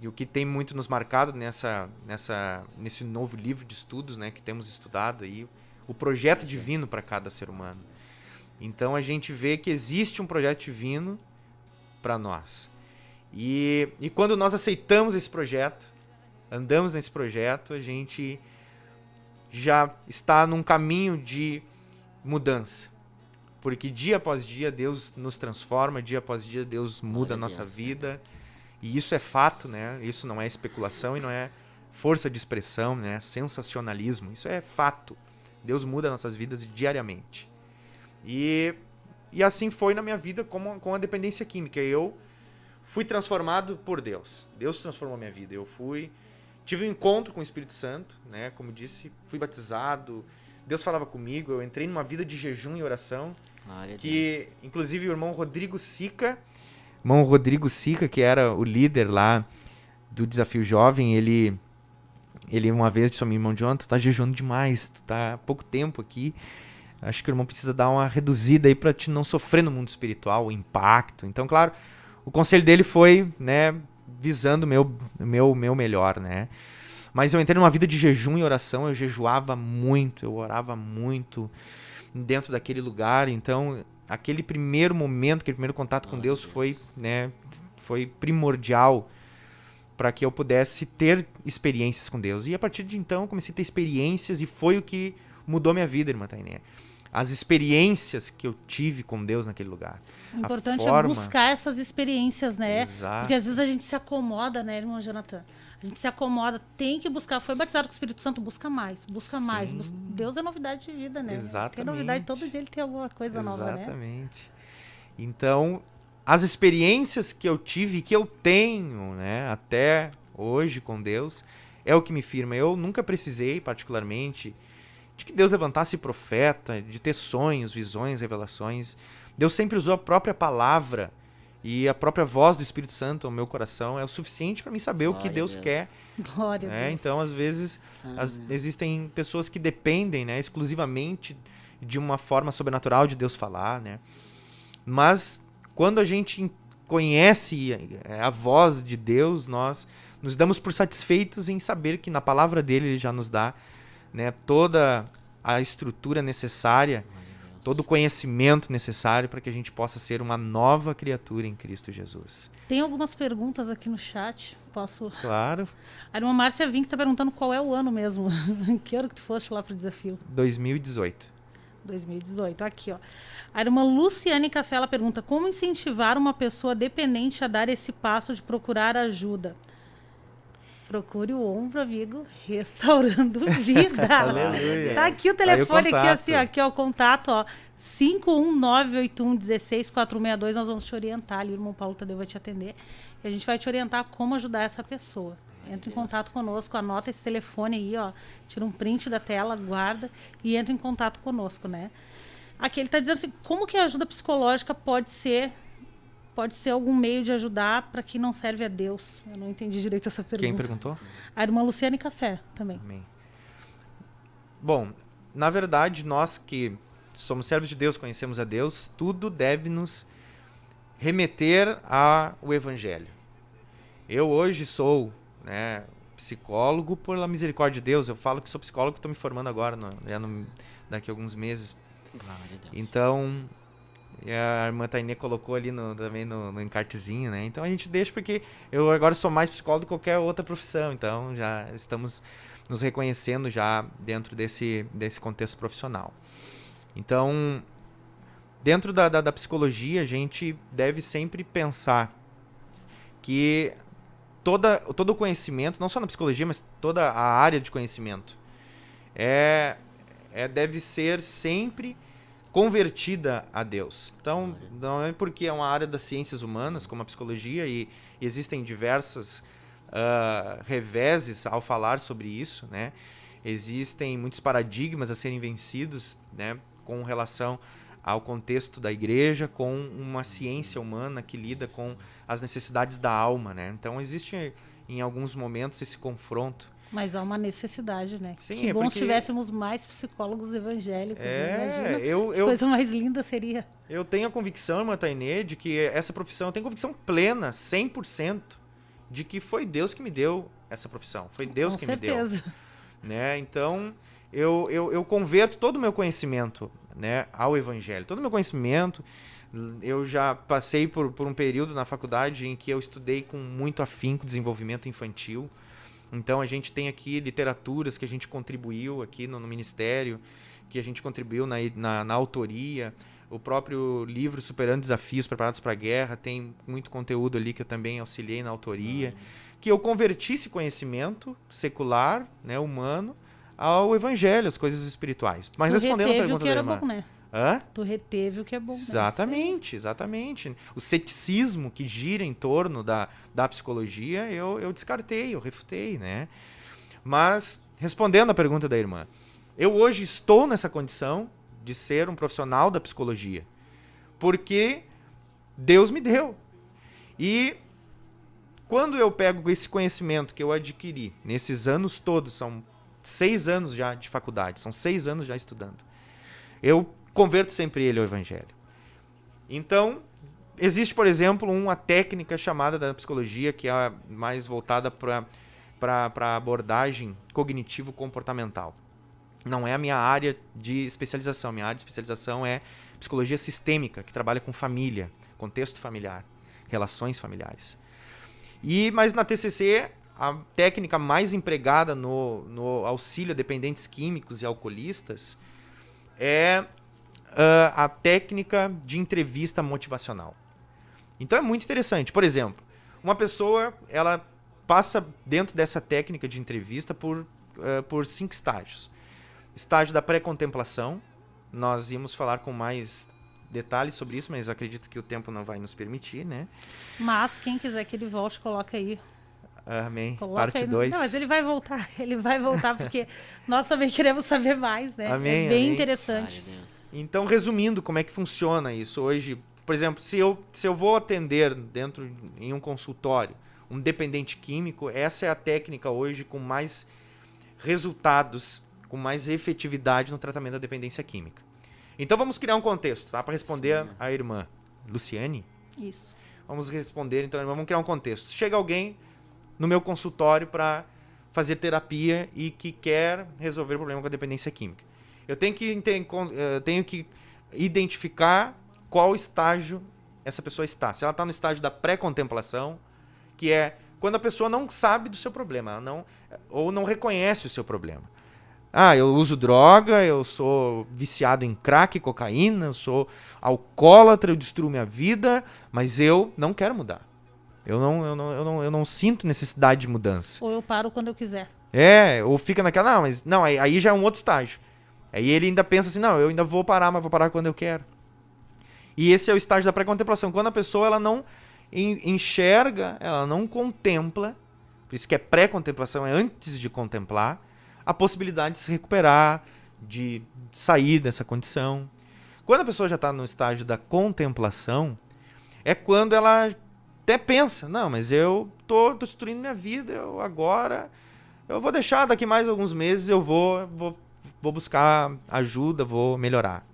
o que tem muito nos marcado nesse novo livro de estudos, né, que temos estudado aí, o projeto divino para cada ser humano. Então a gente vê que existe um projeto divino para nós. E quando nós aceitamos esse projeto, andamos nesse projeto, a gente já está num caminho de mudança. Porque dia após dia Deus nos transforma, dia após dia Deus muda a nossa vida. E isso é fato, né? Isso não é especulação e não é força de expressão, né? Sensacionalismo. Isso é fato. Deus muda nossas vidas diariamente. E assim foi na minha vida com a dependência química. Eu fui transformado por Deus. Deus transformou a minha vida. Tive um encontro com o Espírito Santo, né? Como disse, fui batizado. Deus falava comigo. Eu entrei numa vida de jejum e oração. Que, inclusive, o irmão Rodrigo Sica, que era o líder lá do Desafio Jovem, ele uma vez disse a mim: irmão John, tu tá jejuando demais, tu tá há pouco tempo aqui. Acho que o irmão precisa dar uma reduzida aí pra te não sofrer no mundo espiritual, o impacto. Então, claro, o conselho dele foi, né, visando o meu melhor, né. Mas eu entrei numa vida de jejum e oração, eu jejuava muito, eu orava muito dentro daquele lugar. Então, aquele primeiro momento, aquele primeiro contato com Deus foi primordial para que eu pudesse ter experiências com Deus. E a partir de então, comecei a ter experiências e foi o que mudou minha vida, irmã Tainé. As experiências que eu tive com Deus naquele lugar. O importante é buscar essas experiências, né? Exato. Porque às vezes a gente se acomoda, né, irmão Jonathan? A gente se acomoda, tem que buscar. Foi batizado com o Espírito Santo, busca mais. Deus é novidade de vida, né? Exatamente. Tem novidade, todo dia ele tem alguma coisa nova, né? Exatamente. Então, as experiências que eu tive e que eu tenho, né, até hoje com Deus, é o que me firma. Eu nunca precisei, particularmente, de que Deus levantasse profeta, de ter sonhos, visões, revelações. Deus sempre usou a própria palavra e a própria voz do Espírito Santo no meu coração é o suficiente para mim saber o que Deus quer. Glória a Deus. Então, às vezes, existem pessoas que dependem, né, exclusivamente de uma forma sobrenatural de Deus falar, né? Mas quando a gente conhece a voz de Deus, nós nos damos por satisfeitos em saber que na palavra dele ele já nos dá, né, toda a estrutura necessária, todo o conhecimento necessário para que a gente possa ser uma nova criatura em Cristo Jesus. Tem algumas perguntas aqui no chat. Posso? Claro. A irmã Márcia Vink está perguntando qual é o ano mesmo. Que ano que tu foste lá para o desafio? 2018. 2018. Aqui, ó. A irmã Luciane Café, ela pergunta: como incentivar uma pessoa dependente a dar esse passo de procurar ajuda? Procure o Ombro Amigo Restaurando Vidas. Aleluia. Tá aqui o telefone, Aí o aqui assim, ó, aqui ó, o contato, ó, 51981164462. Nós vamos te orientar ali, o irmão Paulo Tadeu vai te atender e a gente vai te orientar como ajudar essa pessoa. Entra em contato conosco, anota esse telefone aí, ó, tira um print da tela, guarda e entra em contato conosco, né? Aqui ele tá dizendo assim: como que a ajuda psicológica pode ser algum meio de ajudar para quem não serve a Deus? Eu não entendi direito essa pergunta. Quem perguntou? A irmã Luciane Café também. Amém. Bom, na verdade, nós que somos servos de Deus, conhecemos a Deus, tudo deve nos remeter ao Evangelho. Eu hoje sou, né, psicólogo pela misericórdia de Deus. Eu falo que sou psicólogo, estou me formando agora, daqui a alguns meses. Glória a Deus. Então, a irmã Tainê colocou ali também no encartezinho, né? Então a gente deixa, porque eu agora sou mais psicólogo do que qualquer outra profissão. Então já estamos nos reconhecendo já dentro desse contexto profissional. Então, dentro da psicologia, a gente deve sempre pensar que todo o conhecimento, não só na psicologia, mas toda a área de conhecimento, deve ser sempre convertida a Deus. Então, não é porque é uma área das ciências humanas, como a psicologia, e existem diversos reveses ao falar sobre isso, né? Existem muitos paradigmas a serem vencidos, né, com relação ao contexto da igreja, com uma ciência humana que lida com as necessidades da alma, né? Então, existe em alguns momentos esse confronto. Mas há uma necessidade, né? Sim, que bom se tivéssemos mais psicólogos evangélicos. Imagina, que coisa mais linda seria. Eu tenho a convicção, irmã Tainê, de que essa profissão, eu tenho convicção plena, 100%, de que foi Deus que me deu essa profissão. Foi Deus que me deu. Com certeza. Né? Então, eu converto todo o meu conhecimento, né, ao Evangelho. Todo o meu conhecimento, eu já passei por um período na faculdade em que eu estudei com muito afinco desenvolvimento infantil. Então a gente tem aqui literaturas que a gente contribuiu aqui no Ministério, que a gente contribuiu na autoria. O próprio livro Superando Desafios, Preparados para a Guerra, tem muito conteúdo ali que eu também auxiliei na autoria. Que eu converti esse conhecimento secular, né, humano, ao evangelho, às coisas espirituais. Mas respondendo a pergunta da irmã. Bom, né? Hã? Tu reteve o que é bom. Exatamente, exatamente. O ceticismo que gira em torno da psicologia, eu descartei, eu refutei, né? Mas, respondendo a pergunta da irmã, eu hoje estou nessa condição de ser um profissional da psicologia, porque Deus me deu. E quando eu pego esse conhecimento que eu adquiri nesses anos todos, são 6 anos já de faculdade, são 6 anos já estudando, eu converto sempre ele ao evangelho. Então, existe, por exemplo, uma técnica chamada da psicologia, que é mais voltada para a abordagem cognitivo-comportamental. Não é a minha área de especialização. Minha área de especialização é psicologia sistêmica, que trabalha com família, contexto familiar, relações familiares. Mas na TCC, a técnica mais empregada no auxílio a dependentes químicos e alcoolistas é a técnica de entrevista motivacional. Então é muito interessante. Por exemplo, uma pessoa ela passa dentro dessa técnica de entrevista por 5 estágios. Estágio da pré-contemplação. Nós íamos falar com mais detalhes sobre isso, mas acredito que o tempo não vai nos permitir, né? Mas quem quiser que ele volte, coloca aí. Amém. Coloca Parte 2. Não, mas ele vai voltar, porque nós também queremos saber mais, né? Amém, é bem amém. interessante. Então, resumindo, como é que funciona isso hoje? Por exemplo, se eu vou atender em um consultório um dependente químico, essa é a técnica hoje com mais resultados, com mais efetividade no tratamento da dependência química. Então, vamos criar um contexto, tá? Para responder a irmã Luciane. Isso. Vamos responder, então, vamos criar um contexto. Chega alguém no meu consultório para fazer terapia e que quer resolver o problema com a dependência química. Eu tenho que identificar qual estágio essa pessoa está. Se ela está no estágio da pré-contemplação, que é quando a pessoa não sabe do seu problema, ou não reconhece o seu problema. Eu uso droga, eu sou viciado em crack, cocaína, eu sou alcoólatra, eu destruo minha vida, mas eu não quero mudar. Eu não sinto necessidade de mudança. Ou eu paro quando eu quiser. Ou fica naquela, aí já é um outro estágio. Aí ele ainda pensa assim, eu ainda vou parar, mas vou parar quando eu quero. E esse é o estágio da pré-contemplação. Quando a pessoa ela não enxerga, ela não contempla, por isso que é pré-contemplação, é antes de contemplar, a possibilidade de se recuperar, de sair dessa condição. Quando a pessoa já está no estágio da contemplação, é quando ela até pensa, mas eu tô destruindo minha vida, eu vou deixar daqui mais alguns meses, eu vou buscar ajuda, vou melhorar.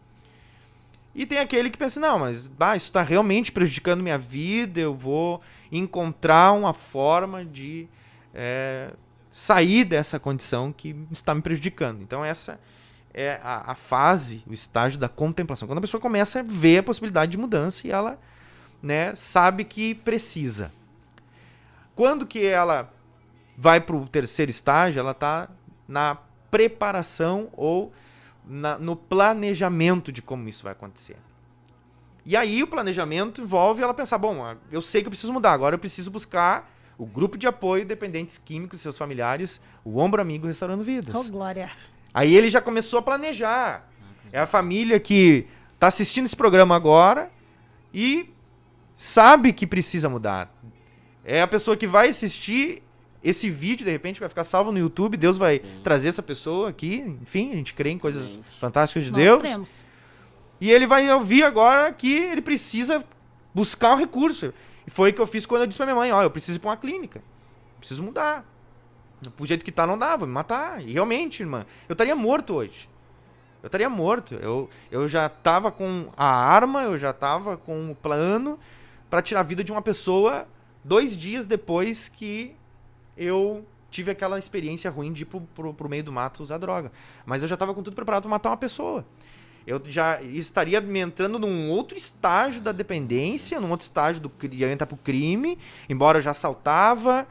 E tem aquele que pensa, isso está realmente prejudicando minha vida, eu vou encontrar uma forma de sair dessa condição que está me prejudicando. Então essa é a fase, o estágio da contemplação. Quando a pessoa começa a ver a possibilidade de mudança e ela sabe que precisa. Quando que ela vai para o terceiro estágio, ela está na preparação ou no planejamento de como isso vai acontecer. E aí o planejamento envolve ela pensar, eu sei que eu preciso mudar, agora eu preciso buscar o grupo de apoio dependentes químicos e seus familiares, o Ombro Amigo Restaurando Vidas. Oh, glória! Aí ele já começou a planejar. É a família que está assistindo esse programa agora e sabe que precisa mudar. É a pessoa que vai assistir esse vídeo, de repente, vai ficar salvo no YouTube, Deus vai trazer essa pessoa aqui, enfim, a gente crê em coisas fantásticas de Deus. Cremos. E ele vai ouvir agora que ele precisa buscar um recurso. E foi o que eu fiz quando eu disse pra minha mãe, eu preciso ir pra uma clínica, preciso mudar. Do jeito que tá, não dá, vou me matar. E realmente, irmã, eu estaria morto hoje. Eu estaria morto. Eu já tava com a arma, eu já tava com o plano para tirar a vida de uma pessoa 2 dias depois que eu tive aquela experiência ruim de ir pro meio do mato usar droga. Mas eu já tava com tudo preparado para matar uma pessoa. Eu já estaria me entrando num outro estágio da dependência, num outro estágio eu ia entrar pro crime, embora eu já assaltava,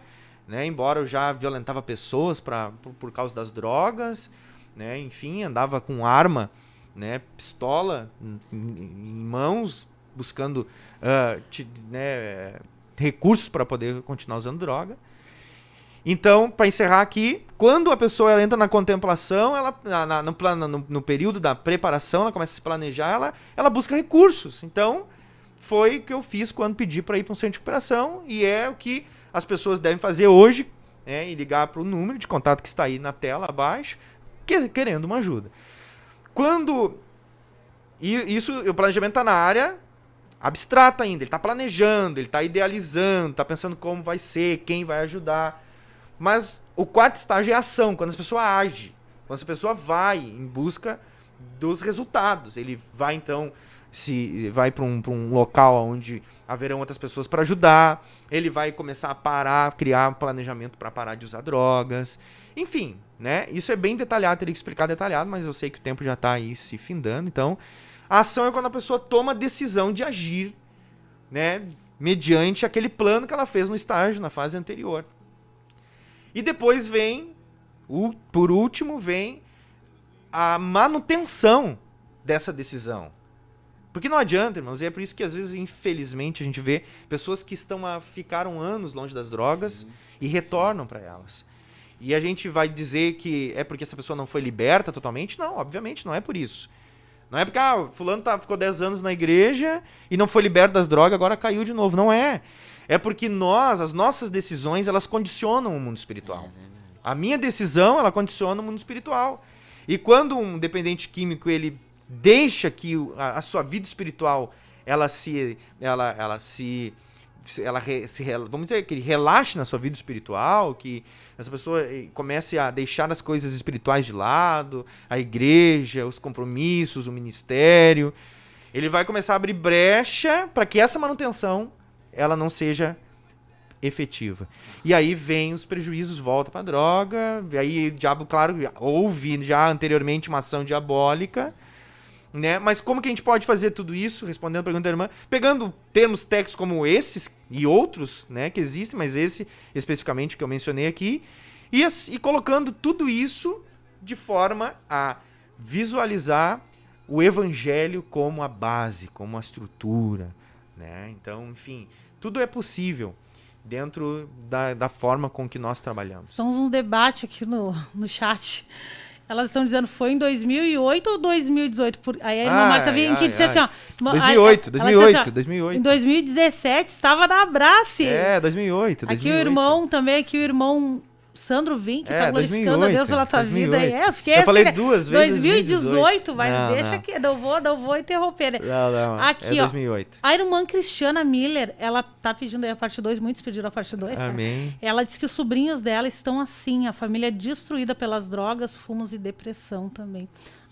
né? Embora eu já violentava pessoas por causa das drogas, né? Enfim, andava com arma, né? Pistola em mãos, buscando recursos para poder continuar usando droga. Então, para encerrar aqui, quando a pessoa ela entra na contemplação, ela no período da preparação, ela começa a se planejar, ela busca recursos. Então, foi o que eu fiz quando pedi para ir para um centro de recuperação, e é o que as pessoas devem fazer hoje, né, e ligar para o número de contato que está aí na tela abaixo, querendo uma ajuda. O planejamento está na área abstrata ainda, ele está planejando, ele está idealizando, está pensando como vai ser, quem vai ajudar. Mas o quarto estágio é a ação, quando a pessoa age, quando a pessoa vai em busca dos resultados. Ele vai, então, vai para um local onde haverão outras pessoas para ajudar, ele vai começar a criar um planejamento para parar de usar drogas. Enfim, né? Isso é bem detalhado, teria que explicar detalhado, mas eu sei que o tempo já está aí se findando. Então, a ação é quando a pessoa toma a decisão de agir, né, mediante aquele plano que ela fez no estágio, na fase anterior. E depois por último, vem a manutenção dessa decisão. Porque não adianta, irmãos, e é por isso que às vezes, infelizmente, a gente vê pessoas que ficaram anos longe das drogas e retornam para elas. E a gente vai dizer que é porque essa pessoa não foi liberta totalmente? Não, obviamente, não é por isso. Não é porque fulano ficou 10 anos na igreja e não foi liberto das drogas, agora caiu de novo. Não é. É porque as nossas decisões, elas condicionam o mundo espiritual. A minha decisão, ela condiciona o mundo espiritual. E quando um dependente químico, ele deixa que a sua vida espiritual, vamos dizer, que ele relaxe na sua vida espiritual, que essa pessoa comece a deixar as coisas espirituais de lado, a igreja, os compromissos, o ministério, ele vai começar a abrir brecha para que essa manutenção ela não seja efetiva. E aí vem os prejuízos, volta para a droga, e aí o diabo, claro, houve já anteriormente uma ação diabólica, né? Mas como que a gente pode fazer tudo isso, respondendo a pergunta da irmã, pegando termos técnicos como esses e outros, né, que existem, mas esse especificamente que eu mencionei aqui, e colocando tudo isso de forma a visualizar o evangelho como a base, como a estrutura, né? Então, enfim, tudo é possível dentro da forma com que nós trabalhamos. Estamos num debate aqui no chat. Elas estão dizendo, foi em 2008 ou 2018? Aí a irmã Márcia veio aqui e disse assim, ó... 2008. Em 2017 estava na Abrace. 2008. Aqui o irmão Sandro Vim, que está glorificando a Deus pela tua vida. Eu fiquei falei duas vezes 2018, mas deixa que não vou interromper. Né? Não. Aqui, 2008. A irmã Cristiana Miller, ela tá pedindo aí a parte 2, muitos pediram a parte 2. Amém. Né? Ela diz que os sobrinhos dela estão assim, a família destruída pelas drogas, fumos e depressão também.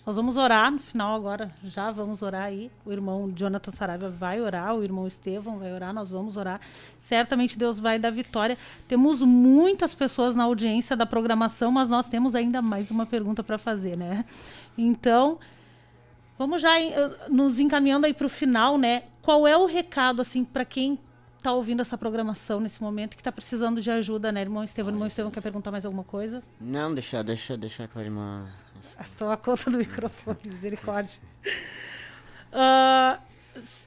Nós vamos orar no final agora, já vamos orar aí. O irmão Jonathan Saraiva vai orar, o irmão Estevão vai orar, nós vamos orar. Certamente Deus vai dar vitória. Temos muitas pessoas na audiência da programação, mas nós temos ainda mais uma pergunta para fazer, né? Então, vamos já nos encaminhando aí para o final, né? Qual é o recado, assim, para quem está ouvindo essa programação nesse momento, que está precisando de ajuda, né, irmão Estevão? Irmão Estevão, quer perguntar mais alguma coisa? Não, deixa com a irmã... Estou à conta do microfone, misericórdia.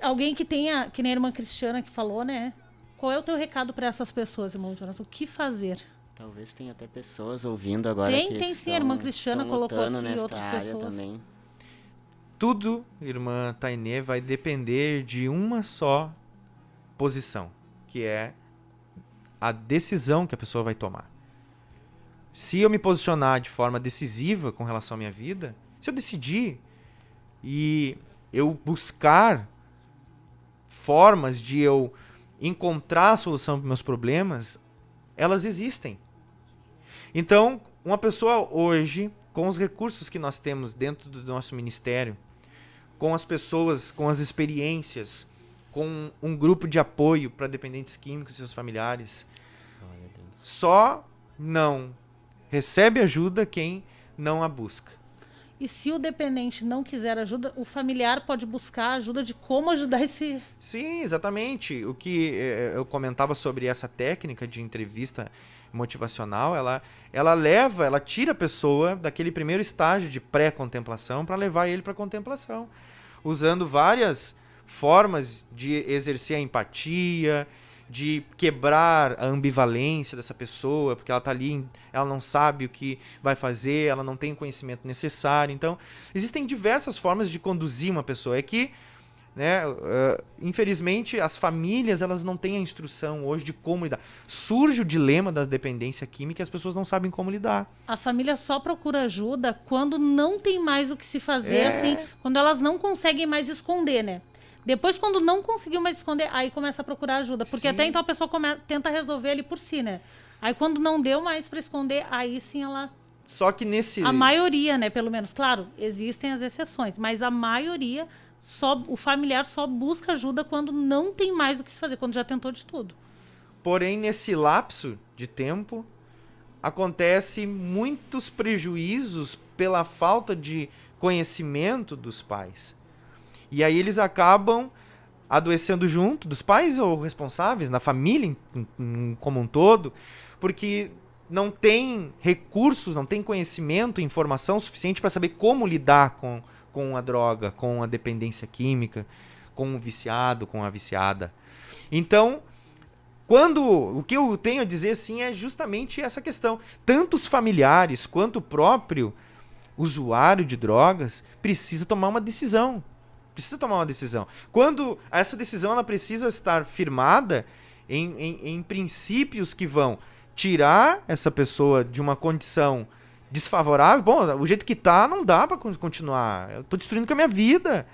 Alguém que tenha, que nem a irmã Cristiana que falou, né? Qual é o teu recado para essas pessoas, irmão Jonathan? O que fazer? Talvez tenha até pessoas ouvindo agora. Tem sim, a irmã Cristiana colocou aqui outras pessoas. Também. Tudo, irmã Tainê, vai depender de uma só posição, que é a decisão que a pessoa vai tomar. Se eu me posicionar de forma decisiva com relação à minha vida, se eu decidir e eu buscar formas de eu encontrar a solução para meus problemas, elas existem. Então, uma pessoa hoje, com os recursos que nós temos dentro do nosso ministério, com as pessoas, com as experiências, com um grupo de apoio para dependentes químicos e seus familiares, só não recebe ajuda quem não a busca. E se o dependente não quiser ajuda, o familiar pode buscar ajuda de como ajudar esse... Sim, exatamente. O que eu comentava sobre essa técnica de entrevista motivacional, ela tira a pessoa daquele primeiro estágio de pré-contemplação para levar ele para a contemplação, usando várias formas de exercer a empatia, de quebrar a ambivalência dessa pessoa, porque ela está ali, ela não sabe o que vai fazer, ela não tem o conhecimento necessário. Então, existem diversas formas de conduzir uma pessoa. É que, né, infelizmente, as famílias elas não têm a instrução hoje de como lidar. Surge o dilema da dependência química e as pessoas não sabem como lidar. A família só procura ajuda quando não tem mais o que se fazer, assim, quando elas não conseguem mais esconder, né? Depois, quando não conseguiu mais esconder, aí começa a procurar ajuda. Porque Sim. até então a pessoa tenta resolver ali por si, né? Aí quando não deu mais para esconder, aí sim ela... Só que nesse... A maioria, né? Pelo menos, claro, existem as exceções, mas a maioria, o familiar só busca ajuda quando não tem mais o que se fazer, quando já tentou de tudo. Porém, nesse lapso de tempo, acontece muitos prejuízos pela falta de conhecimento dos pais. E aí eles acabam adoecendo junto, dos pais ou responsáveis, na família como um todo, porque não tem recursos, não tem conhecimento, informação suficiente para saber como lidar com a droga, com a dependência química, com o viciado, com a viciada. Então, o que eu tenho a dizer assim é justamente essa questão. Tanto os familiares quanto o próprio usuário de drogas precisa tomar uma decisão. Quando essa decisão ela precisa estar firmada em princípios que vão tirar essa pessoa de uma condição desfavorável. Bom, o jeito que tá não dá para continuar. Eu tô destruindo com a minha vida,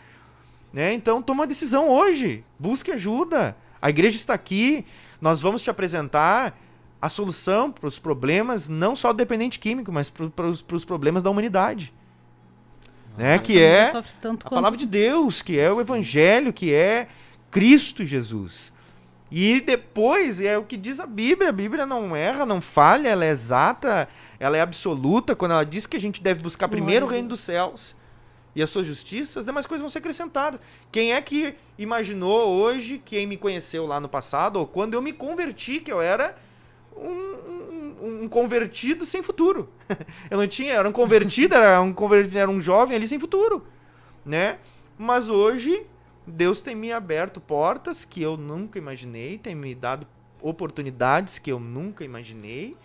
né? Então toma uma decisão hoje. Busque ajuda. A igreja está aqui. Nós vamos te apresentar a solução para os problemas, não só do dependente químico, mas para os problemas da humanidade. Né, que é a palavra de Deus, que é o Evangelho, que é Cristo Jesus. E depois é o que diz a Bíblia não erra, não falha, ela é exata, ela é absoluta, quando ela diz que a gente deve buscar primeiro o reino dos céus e a sua justiça, as demais coisas vão ser acrescentadas. Quem é que imaginou hoje, quem me conheceu lá no passado, ou quando eu me converti, que eu era um convertido sem futuro. Eu não tinha, era um convertido, era um jovem ali sem futuro, né? Mas hoje Deus tem me aberto portas que eu nunca imaginei, tem me dado oportunidades que eu nunca imaginei.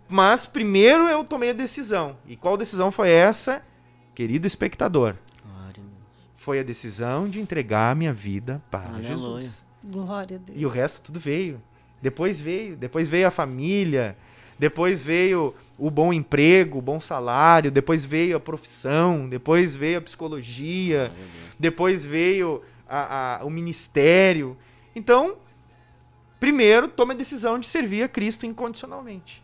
Mas primeiro eu tomei a decisão. E qual decisão foi essa, querido espectador? Foi a decisão de entregar a minha vida para Jesus. Glória a Deus. E o resto tudo veio. Depois veio a família, depois veio o bom emprego, o bom salário, depois veio a profissão, depois veio a psicologia, depois veio o ministério. Então, primeiro, tome a decisão de servir a Cristo incondicionalmente.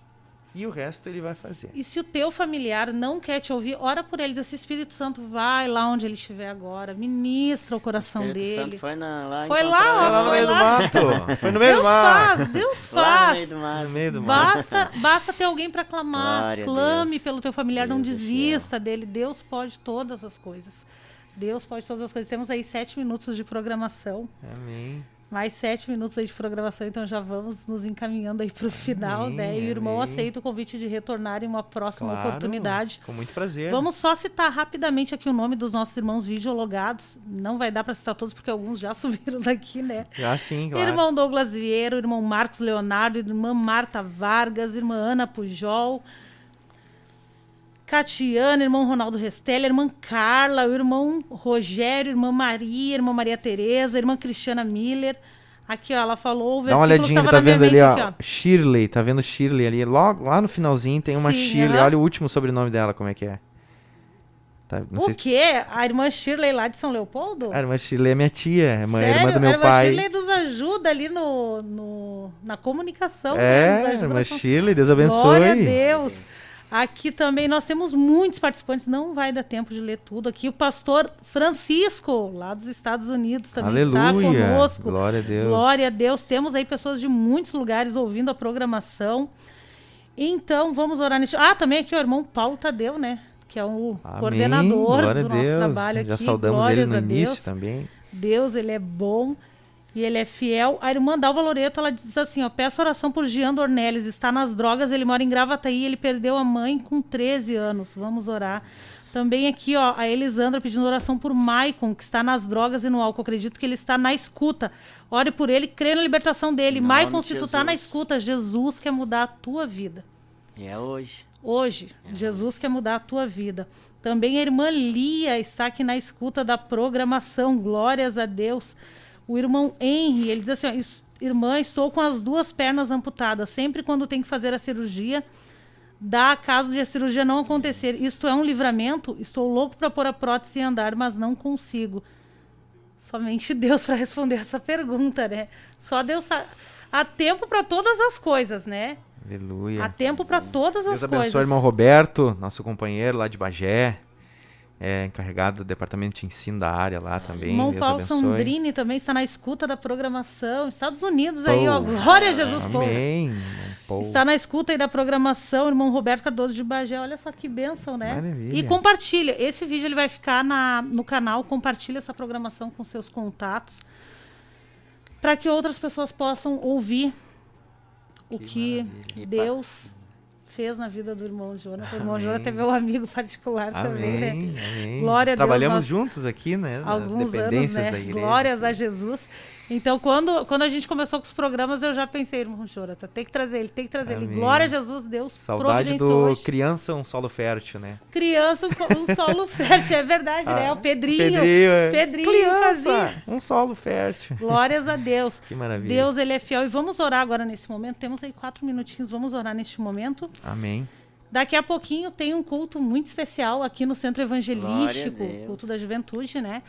E o resto ele vai fazer. E se o teu familiar não quer te ouvir, ora por ele, diz assim, Espírito Santo, vai lá onde ele estiver agora, ministra o coração dele. Santo foi lá no meio do mato. Foi no meio do mato. Deus faz. No meio do mato. Basta ter alguém para clamar. Glória Clame pelo teu familiar, Deus não do desista dele. Deus pode todas as coisas. Deus pode todas as coisas. Temos aí 7 minutos de programação. Amém. Mais 7 minutos aí de programação, então já vamos nos encaminhando aí para o final, né? E o irmão aceita o convite de retornar em uma próxima oportunidade. Com muito prazer. Vamos só citar rapidamente aqui o nome dos nossos irmãos videologados. Não vai dar para citar todos, porque alguns já subiram daqui, né? Já sim, claro. Irmão Douglas Vieira, irmão Marcos Leonardo, irmã Marta Vargas, irmã Ana Pujol, Catiana, irmão Ronaldo Restelli, irmã Carla, o irmão Rogério, irmã Maria Tereza, irmã Cristiana Miller. Aqui, ó, ela falou o versículo. Dá uma olhadinha, que tá vendo ali, ó. Shirley, tá vendo Shirley ali? Logo, lá no finalzinho tem uma Shirley. Olha o último sobrenome dela, como é que é. Tá, o quê? A irmã Shirley lá de São Leopoldo? A irmã Shirley é minha tia, é irmã do meu pai. A irmã Shirley nos ajuda ali na comunicação. É, né? Irmã Shirley, Deus abençoe. Glória a Deus. Aqui também nós temos muitos participantes, não vai dar tempo de ler tudo. Aqui o pastor Francisco, lá dos Estados Unidos, também está conosco. Glória a Deus. Glória a Deus. Temos aí pessoas de muitos lugares ouvindo a programação. Então, vamos orar neste... também aqui o irmão Paulo Tadeu, né? Que é o coordenador do nosso trabalho aqui. Já saudamos ele no início também. Deus, ele é bom. E ele é fiel. A irmã Dalva Loreto, ela diz assim, ó, peço oração por Jean Dornelles, está nas drogas, ele mora em Gravataí, ele perdeu a mãe com 13 anos. Vamos orar. Também aqui, ó, a Elisandra pedindo oração por Maicon, que está nas drogas e no álcool. Acredito que ele está na escuta. Ore por ele, crê na libertação dele. Em nome Maicon, de se tu tá na escuta, Jesus quer mudar a tua vida. E é hoje. Hoje, Jesus quer mudar a tua vida. Também a irmã Lia está aqui na escuta da programação. Glórias a Deus. O irmão Henry, ele diz assim, ó, irmã, estou com as 2 pernas amputadas. Sempre quando tem que fazer a cirurgia, dá caso de a cirurgia não acontecer. Isto é um livramento? Estou louco para pôr a prótese e andar, mas não consigo. Somente Deus para responder essa pergunta, né? Só Deus sabe. Há tempo para todas as coisas, né? Aleluia. Há tempo para todas as Deus abençoe coisas. o irmão Roberto, nosso companheiro lá de Bagé, encarregado do departamento de ensino da área lá também. Irmão Deus Paulo abençoe. Sandrini também está na escuta da programação. Estados Unidos aí, ó. Glória a Jesus, povo. Amém. irmão Paul. Está na escuta aí da programação, irmão Roberto Cardoso de Bagé. Olha só que bênção, né? Maravilha. E compartilha. Esse vídeo ele vai ficar no canal. Compartilha essa programação com seus contatos para que outras pessoas possam ouvir o que maravilha. Deus fez na vida do irmão Jonathan. O irmão Jonathan é meu amigo particular também, né? Amém. Glória a Deus. Trabalhamos nós- juntos aqui, né? Nas alguns anos, dependências né? da igreja. Glórias a Jesus. Então, quando a gente começou com os programas, eu já pensei, irmão Jonathan, tem que trazer ele, tem que trazer ele. Amém. Glória a Jesus, Deus Saudade providenciou do hoje. Criança um Solo Fértil, né? Criança, um solo fértil, é verdade, né? O Pedrinho. Pedrinho Criança, fazia. um solo fértil. Glórias a Deus. Que maravilha. Deus, ele é fiel. E vamos orar agora nesse momento. Temos aí 4 minutinhos, vamos orar neste momento. Amém. Daqui a pouquinho tem um culto muito especial aqui no Centro Evangelístico, Glória a Deus. culto da juventude, né?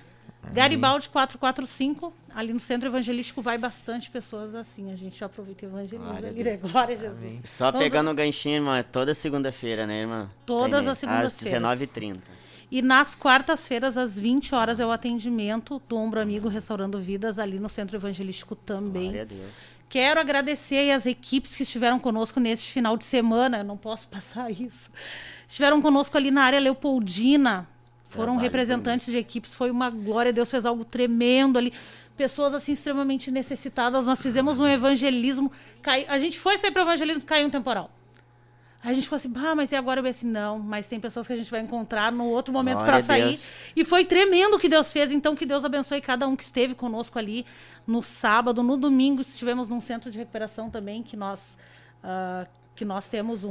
Garibaldi 445, ali no Centro Evangelístico vai bastante pessoas assim. A gente já aproveita e evangeliza Glória a ali, Deus. né? Glória a Jesus. Só Vamos- pegando o ganchinho, irmã, é toda segunda-feira, né, irmã? Todas Tem, as segundas-feiras. Às 19h30. E nas quartas-feiras, às 20 horas, é o atendimento do Ombro Amigo Restaurando Vidas, ali no Centro Evangelístico também. Glória a Deus. Quero agradecer aí as equipes que estiveram conosco neste final de semana. Eu não posso passar isso. Estiveram conosco ali na área Leopoldina. Foram Trabalho representantes de equipes. Foi uma glória. Deus fez algo tremendo ali. Pessoas assim extremamente necessitadas. Nós fizemos um evangelismo. A gente foi sair para o evangelismo, caiu um temporal. Aí a gente ficou assim, mas e agora? Eu pensei, não, mas tem pessoas que a gente vai encontrar no outro momento Glória para a sair. Deus. E foi tremendo o que Deus fez. Então, que Deus abençoe cada um que esteve conosco ali no sábado. No domingo, estivemos num centro de recuperação também, que nós temos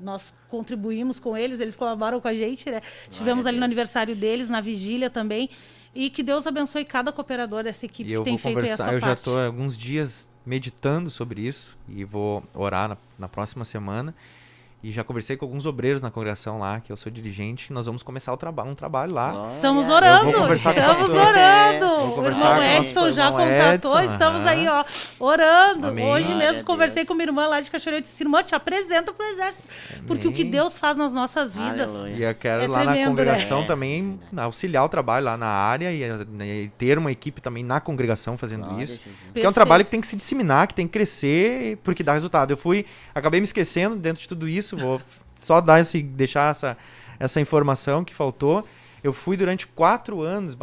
nós contribuímos com eles colaboram com a gente, né? Estivemos a ali no Deus. aniversário deles, na vigília também. E que Deus abençoe cada cooperador dessa equipe E que eu tem vou feito conversar, essa eu já parte. estou há alguns dias meditando sobre isso e vou orar na próxima semana. E já conversei com alguns obreiros na congregação lá, que eu sou dirigente, e nós vamos começar um trabalho lá. Glória Estamos a orando, Eu vou conversar com o estamos pastor. orando. Vou O conversar irmão com o nosso Edson já irmão contatou, Edson, estamos aham. aí, ó, orando. Amém. Hoje Glória mesmo a conversei Deus. com minha irmã lá de Cachoeira e disse, irmã, te apresenta pro exército. Porque o que Amém. Deus faz nas nossas vidas Aleluia. E eu quero É lá na tremendo, congregação né? também auxiliar o trabalho lá na área e ter uma equipe também na congregação fazendo Glória a isso. Jesus. Porque é um trabalho que tem que se disseminar, que tem que crescer, porque dá resultado. Acabei me esquecendo dentro de tudo isso, vou só deixar essa informação que faltou. Eu fui durante 4 anos,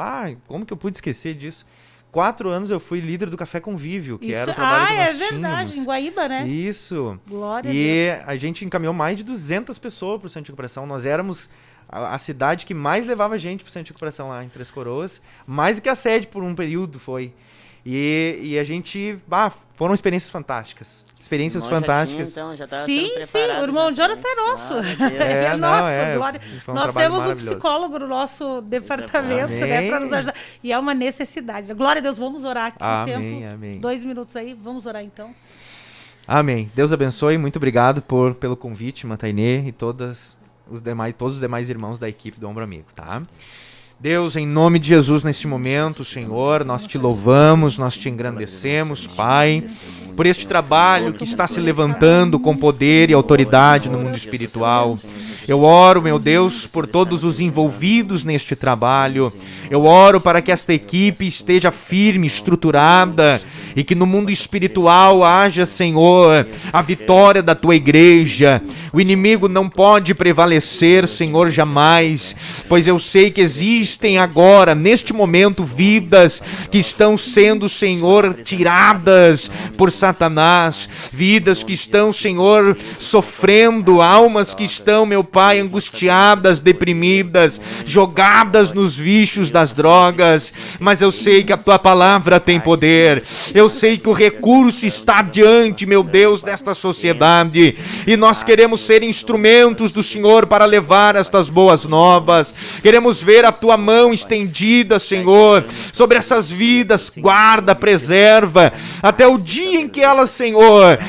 como que eu pude esquecer disso? 4 anos eu fui líder do Café Convívio, que era o trabalho que nós é verdade, tínhamos. em Guaíba, né? Isso. Glória a E Deus. a gente encaminhou mais de 200 pessoas para o Centro de Recuperação. Nós éramos a cidade que mais levava gente para o Centro de Recuperação lá em Três Coroas. Mais do que a sede por um período foi. E a gente... foram experiências fantásticas. Experiências Irmão já fantásticas. tinha, então, já tava Sim, sendo sim, preparado o irmão já Jonathan é também. nosso. Glória a Deus. Ele é não, nosso, glória. foi um Nós trabalho temos um maravilhoso. psicólogo no nosso departamento, Amém. né, para nos ajudar. E é uma necessidade. Glória a Deus, vamos orar aqui Amém, no tempo. amém. 2 minutos aí, vamos orar então. Amém. Deus abençoe. Muito obrigado pelo convite, Mantainê, e todos os demais irmãos da equipe do Ombro Amigo, tá? Deus, em nome de Jesus, nesse momento, Senhor, nós te louvamos, nós te engrandecemos, Pai, por este trabalho que está se levantando com poder e autoridade no mundo espiritual. Eu oro, meu Deus, por todos os envolvidos neste trabalho. Eu oro para que esta equipe esteja firme, estruturada. e que no mundo espiritual haja, Senhor, a vitória da tua igreja. O inimigo não pode prevalecer, Senhor, jamais, pois eu sei que existem agora, neste momento, vidas que estão sendo, Senhor, tiradas por Satanás, vidas que estão, Senhor, sofrendo, almas que estão, meu Pai, angustiadas, deprimidas, jogadas nos vícios das drogas, mas eu sei que a tua palavra tem poder, eu sei que o recurso está diante, meu Deus, desta sociedade, e nós queremos ser instrumentos do Senhor para levar estas boas novas, queremos ver a tua mão estendida, Senhor, sobre essas vidas, guarda, preserva, até o dia em que elas, Senhor,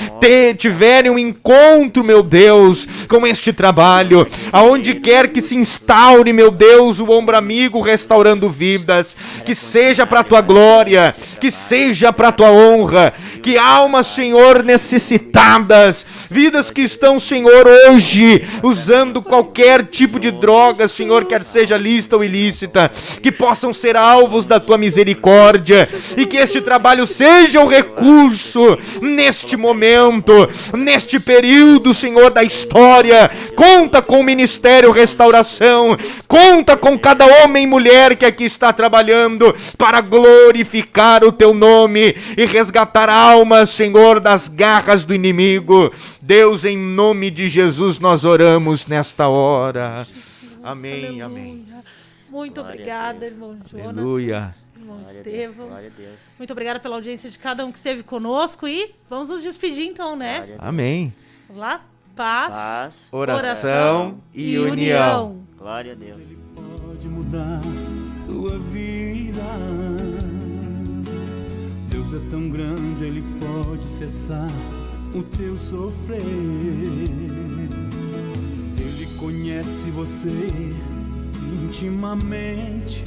tiverem um encontro, meu Deus, com este trabalho, aonde quer que se instaure, meu Deus, o Ombro Amigo restaurando vidas, que seja para a tua glória, que seja para a tua honra, que almas, Senhor, necessitadas, vidas que estão, Senhor, hoje, usando qualquer tipo de droga, Senhor, quer seja lícita ou ilícita, que possam ser alvos da tua misericórdia, e que este trabalho seja o recurso, neste momento, neste período, Senhor, da história. Conta com o Ministério Restauração, conta com cada homem e mulher que aqui está trabalhando, para glorificar o teu nome, e resgatar almas, Senhor, das garras do inimigo. Deus, em nome de Jesus, nós oramos nesta hora. Amém, amém. Muito obrigada, irmão Jonas. Aleluia. Irmão Estevão. Glória a Deus. Muito obrigada pela audiência de cada um que esteve conosco, e vamos nos despedir então, né? Glória a Deus. Amém. Vamos lá? Paz, Paz, Oração e união. glória a Deus. Pode mudar tua vida. Deus é tão grande, Ele pode cessar o teu sofrer. Ele conhece você intimamente.